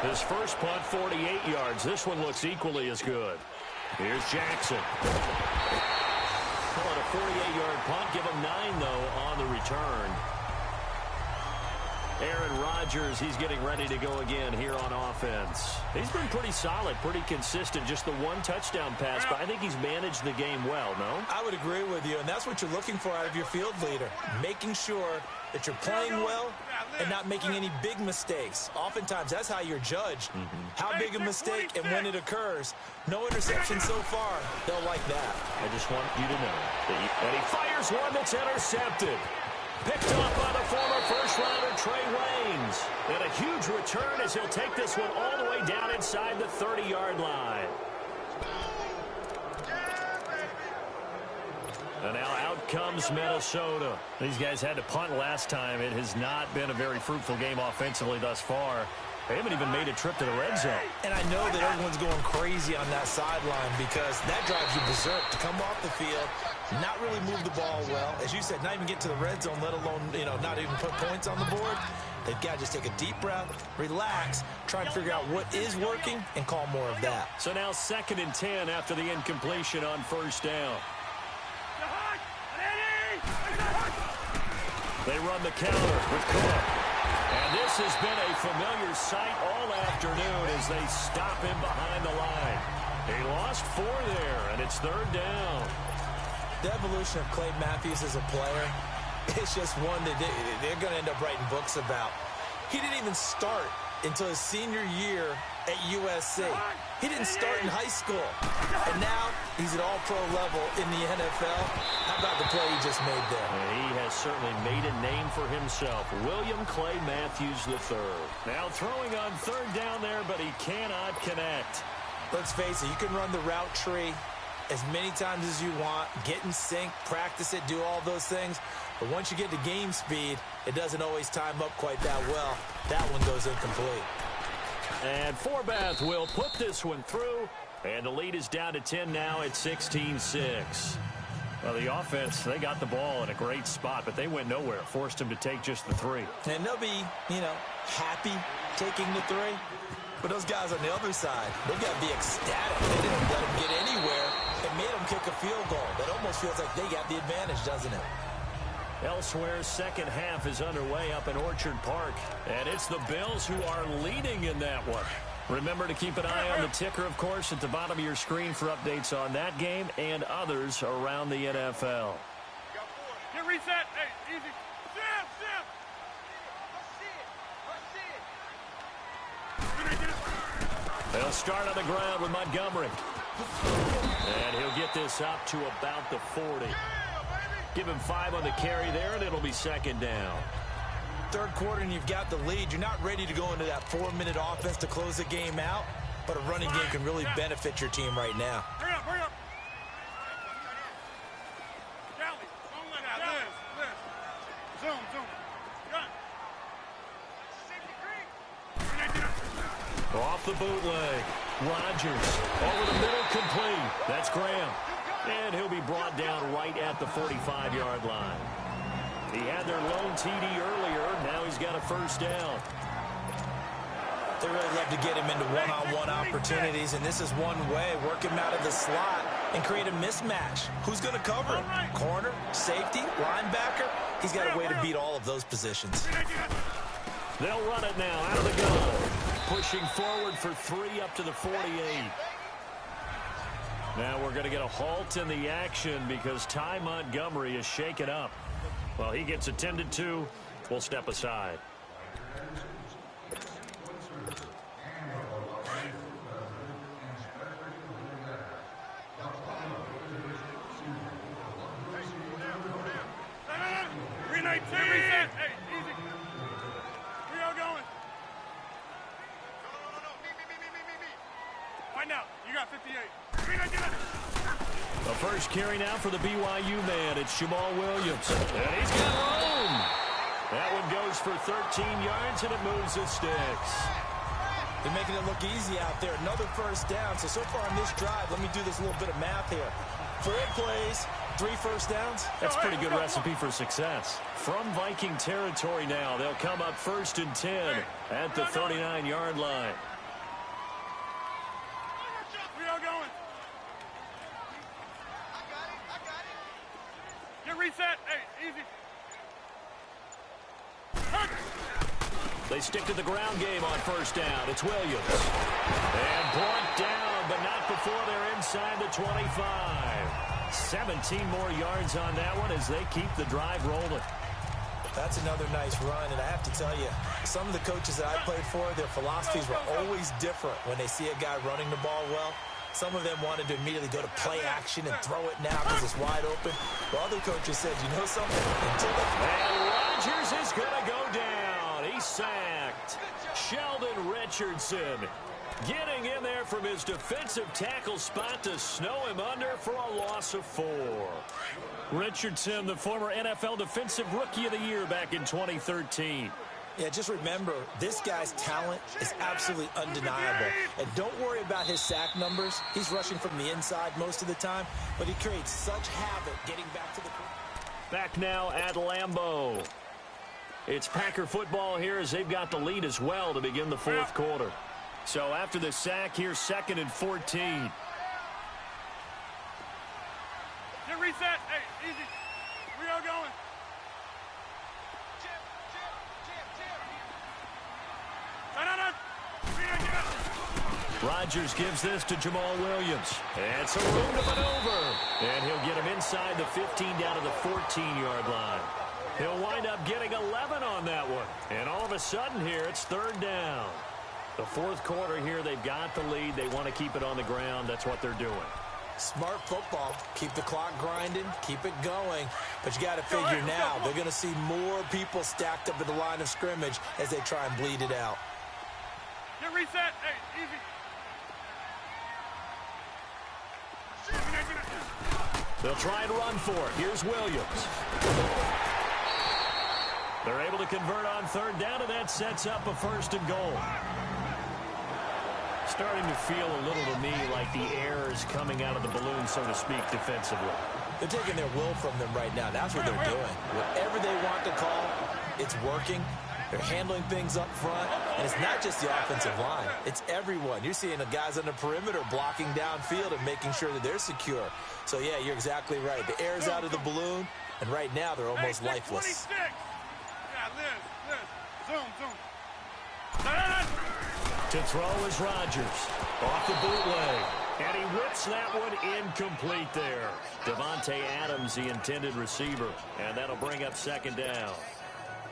His first punt, 48 yards. This one looks equally as good. Here's Jackson. Call it a 48-yard punt. Give him 9, though, on the return. Aaron Rodgers, he's getting ready to go again here on offense. He's been pretty solid, pretty consistent. Just the 1 touchdown pass, but I think he's managed the game well, no? I would agree with you, and that's what you're looking for out of your field leader. Making sure that you're playing well and not making any big mistakes. Oftentimes, that's how you're judged. How big a mistake and when it occurs. No interception so far. They'll like that. I just want you to know that and he fires one that's intercepted. Picked off by the former first-rounder Trey Waynes. And a huge return as he'll take this one all the way down inside the 30-yard line. And now out comes Minnesota. These guys had to punt last time. It has not been a very fruitful game offensively thus far. They haven't even made a trip to the red zone. And I know that everyone's going crazy on that sideline because that drives you berserk to come off the field, not really move the ball well. As you said, not even get to the red zone, let alone, not even put points on the board. They've got to just take a deep breath, relax, try and figure out what is working, and call more of that. So now 2nd and 10 after the incompletion on first down. They run the counter with Cook. And this has been a familiar sight all afternoon as they stop him behind the line. He lost 4 there, and it's 3rd down. The evolution of Clay Matthews as a player, it's just one that they're going to end up writing books about. He didn't even start until his senior year at USC. He didn't start in high school. And now he's at all-pro level in the NFL. How about the play he just made there? He has certainly made a name for himself. William Clay Matthews III. Now throwing on 3rd down there, but he cannot connect. Let's face it, you can run the route tree as many times as you want, get in sync, practice it, do all those things. But once you get to game speed, it doesn't always time up quite that well. That one goes incomplete. And Forbath will put this one through, and the lead is down to 10 now at 16-6. Well, the offense, they got the ball in a great spot, but they went nowhere. Forced him to take just the 3. And they'll be, happy taking the 3. But those guys on the other side, they've got to be ecstatic. They didn't let them get anywhere and made them kick a field goal. That almost feels like they got the advantage, doesn't it? Elsewhere, second half is underway up in Orchard Park. And it's the Bills who are leading in that one. Remember to keep an eye on the ticker, of course, at the bottom of your screen for updates on that game and others around the NFL. Get reset. Hey, easy. Jam, jam. They'll start on the ground with Montgomery. And he'll get this up to about the 40. Give him 5 on the carry there, and it'll be 2nd down. 3rd quarter, and you've got the lead. You're not ready to go into that 4-minute offense to close the game out, but a running game can really benefit your team right now. Hurry up, hurry up. Galley, don't let out. Liz. Zoom. Gun. Off the bootleg. Rodgers over the middle, complete. That's Graham. And he'll be brought down right at the 45-yard line. He had their lone TD earlier. Now he's got a 1st down. They really love to get him into one-on-one opportunities, and this is one way. Work him out of the slot and create a mismatch. Who's going to cover him? Corner, safety, linebacker? He's got a way to beat all of those positions. They'll run it now out of the gun. Pushing forward for 3 up to the 48. Now we're going to get a halt in the action because Ty Montgomery is shaken up. Well, he gets attended to. We'll step aside. Reset. Hey, easy. Where y'all going? No. Me. Find out. You got 58. The first carry now for the BYU man. It's Jamal Williams. And he's got room. That one goes for 13 yards, and it moves the sticks. They're making it look easy out there. Another 1st down. So far on this drive, let me do this little bit of math here. 4 plays, 3 1st downs. That's a pretty good recipe for success. From Viking territory now, they'll come up 1st and 10 at the 39-yard line. Where y'all going? I got it. Get reset. Hey, easy. They stick to the ground game on 1st down. It's Williams. And brought down, but not before they're inside the 25. 17 more yards on that one as they keep the drive rolling. That's another nice run, and I have to tell you, some of the coaches that I played for, their philosophies were always different when they see a guy running the ball well. Some of them wanted to immediately go to play action and throw it now because it's wide open. While other coaches said, you know something? And Rodgers is going to go down. He's sacked. Sheldon Richardson getting in there from his defensive tackle spot to snow him under for a loss of 4. Richardson, the former NFL Defensive Rookie of the Year back in 2013. Yeah, just remember, this guy's talent is absolutely undeniable. And don't worry about his sack numbers. He's rushing from the inside most of the time, but he creates such havoc getting back to the... Back now at Lambeau. It's Packer football here as they've got the lead as well to begin the 4th quarter. So after the sack, here's 2nd and 14. Get reset. Hey, easy. Where y'all going? Rodgers gives this to Jamal Williams. And some room to maneuver. And he'll get him inside the 15 down to the 14-yard line. He'll wind up getting 11 on that one. And all of a sudden here, it's third down. The fourth quarter here, they've got the lead. They want to keep it on the ground. That's what they're doing. Smart football. Keep the clock grinding. Keep it going. But you got to figure now, they're going to see more people stacked up at the line of scrimmage as they try and bleed it out. Get reset. Hey, easy. They'll try and run for it. Here's Williams. They're able to convert on third down, and that sets up a first and goal. Starting to feel a little to me like the air is coming out of the balloon, so to speak, defensively. They're taking their will from them right now. That's what they're doing. Whatever they want to call, it's working. They're handling things up front, and it's not just the offensive line. It's everyone. You're seeing the guys on the perimeter blocking downfield and making sure that they're secure. So, yeah, you're exactly right. The air's out of the balloon, and right now they're almost lifeless. 26. Yeah, Liz. Zoom. To throw is Rodgers. Off the bootleg. And he whips that one incomplete there. Devontae Adams, the intended receiver. And that'll bring up second down.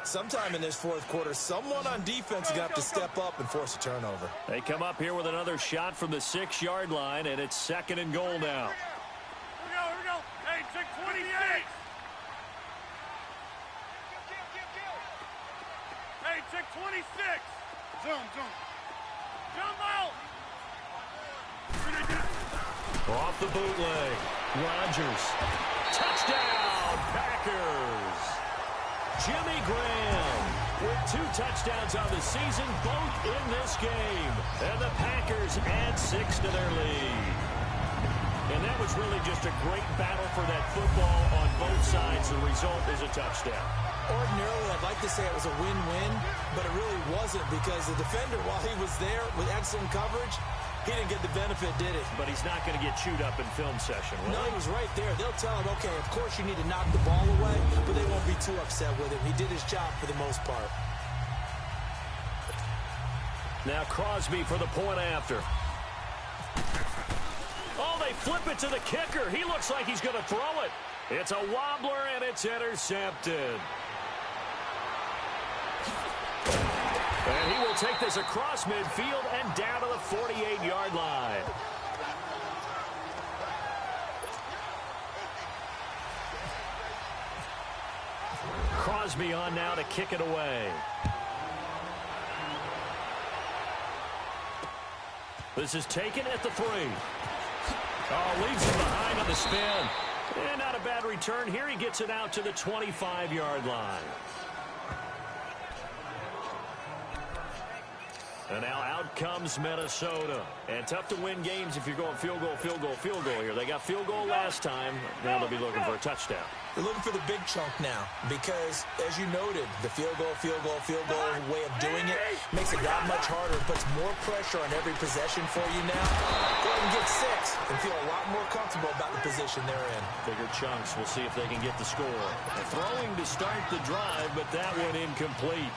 Sometime in this fourth quarter, someone on defense is going to have to step up and force a turnover. They come up here with another shot from the 6-yard line, and it's second and goal now. Here we go. Hey, check 28. Hey, check 26. Zoom. Jump out. Off the bootleg. Rodgers. Touchdown, Packers. Jimmy Graham with 2 touchdowns on the season, both in this game. And the Packers add 6 to their lead. And that was really just a great battle for that football on both sides. The result is a touchdown. Ordinarily, I'd like to say it was a win-win, but it really wasn't because the defender, while he was there with excellent coverage, he didn't get the benefit, did it? But he's not going to get chewed up in film session, will No, he? he was right there. They'll tell him, okay, of course you need to knock the ball away, but they won't be too upset with him. He did his job for the most part. Now Crosby for the point after. Oh, they flip it to the kicker. He looks like he's going to throw it. It's a wobbler, and it's intercepted. And he will take this across midfield and down to the 48-yard line. Crosby on now to kick it away. This is taken at the 3. Oh, leaves him behind on the spin. And not a bad return here. He gets it out to the 25-yard line. And now out comes Minnesota. And tough to win games if you're going field goal here. They got field goal last time. Now they'll be looking for a touchdown. They're looking for the big chunk now because, as you noted, the field goal way of doing it makes it that much harder. It puts more pressure on every possession for you now. Go ahead and get 6 and feel a lot more comfortable about the position they're in. Bigger chunks. We'll see if they can get the score. Throwing to start the drive, but that one incomplete.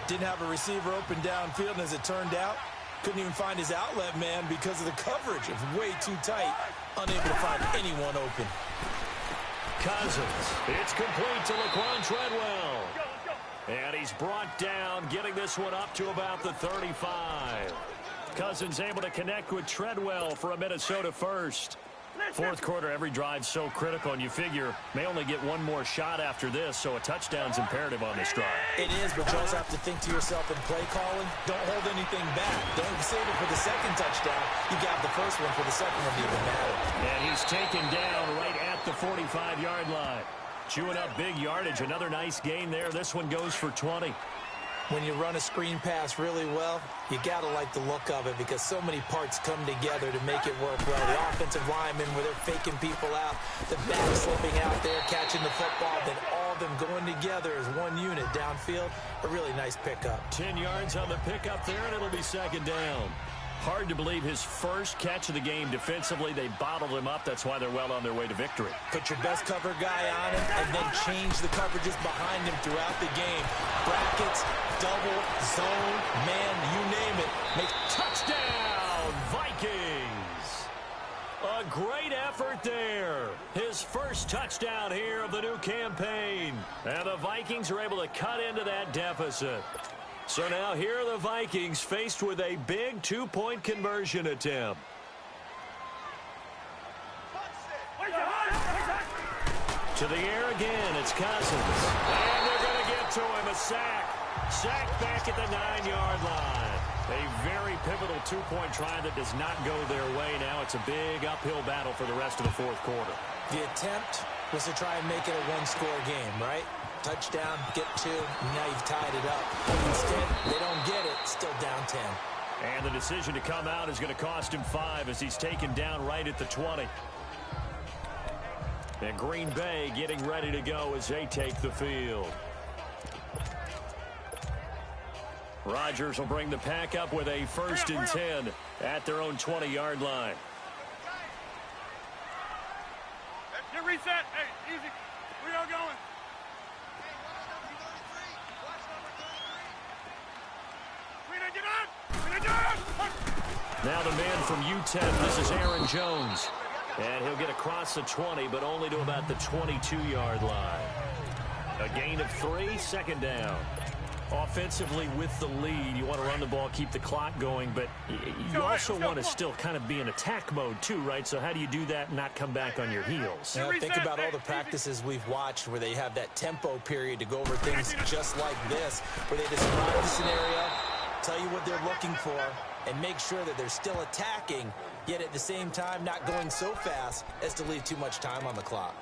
Didn't have a receiver open downfield, and as it turned out, couldn't even find his outlet man because of the coverage. It was way too tight, unable to find anyone open. Cousins. It's complete to Laquan Treadwell. And he's brought down, getting this one up to about the 35. Cousins able to connect with Treadwell for a Minnesota first. Fourth quarter, every drive so critical, and you figure may only get one more shot after this, so a touchdown's imperative on this drive. It is, but you also have to think to yourself in play calling, don't hold anything back. Don't save it for the second touchdown. You got the first one for the second one to even matter. And he's taken down right at the 45-yard line. Chewing up big yardage. Another nice gain there. This one goes for 20. When you run a screen pass really well, you got to like the look of it because so many parts come together to make it work well. The offensive linemen, where they're faking people out, the back slipping out there, catching the football, then all of them going together as one unit downfield. A really nice pickup. 10 yards on the pickup there, and it'll be second down. Hard to believe his first catch of the game defensively. They bottled him up. That's why they're well on their way to victory. Put your best cover guy on him and then change the coverages behind him throughout the game. Brackets, double, zone, man, you name it. Touchdown, Vikings! A great effort there. His first touchdown here of the new campaign. And the Vikings are able to cut into that deficit. So now here are the Vikings faced with a big two-point conversion attempt. To the air again, it's Cousins. And they're going to get to him, a sack. Sack back at the 9-yard line. A very pivotal two-point try that does not go their way. Now it's a big uphill battle for the rest of the fourth quarter. The attempt was to try and make it a one-score game, right? Touchdown, get 2, now you've tied it up. Instead, they don't get it, still down 10. And the decision to come out is going to cost him 5 as he's taken down right at the 20. And Green Bay getting ready to go as they take the field. Rodgers will bring the pack up with a 1st and 10 at their own 20-yard line. Get reset. Hey, easy. We are going. Now the man from U10, this is Aaron Jones. And he'll get across the 20, but only to about the 22-yard line. A gain of 3, 2nd down. Offensively with the lead, you want to run the ball, keep the clock going, but you also want to still kind of be in attack mode too, right? So how do you do that and not come back on your heels? Yeah, think about all the practices we've watched where they have that tempo period to go over things just like this, where they describe the scenario, tell you what they're looking for, and make sure that they're still attacking, yet at the same time not going so fast as to leave too much time on the clock.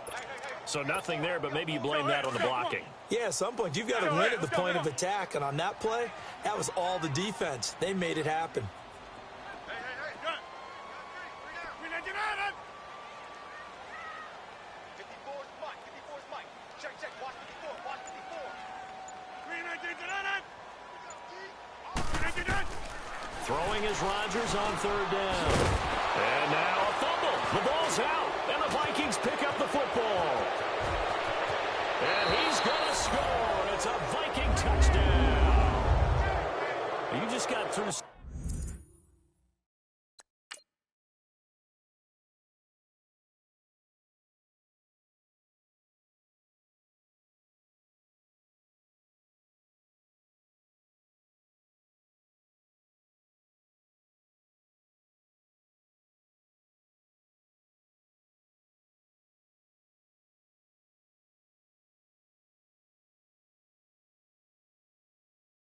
So nothing there, but maybe you blame that on the blocking. Yeah, at some point, you've got to win at the point of attack, and on that play, that was all the defense. They made it happen. Hey, good. 54's Mike. 54's Mike. Check. Watch 54. Watch 54. Throwing is Rodgers on 3rd down. And now a fumble. The ball's out, and the Vikings pick up the football. And he's going to score. It's a Viking touchdown. You just got through.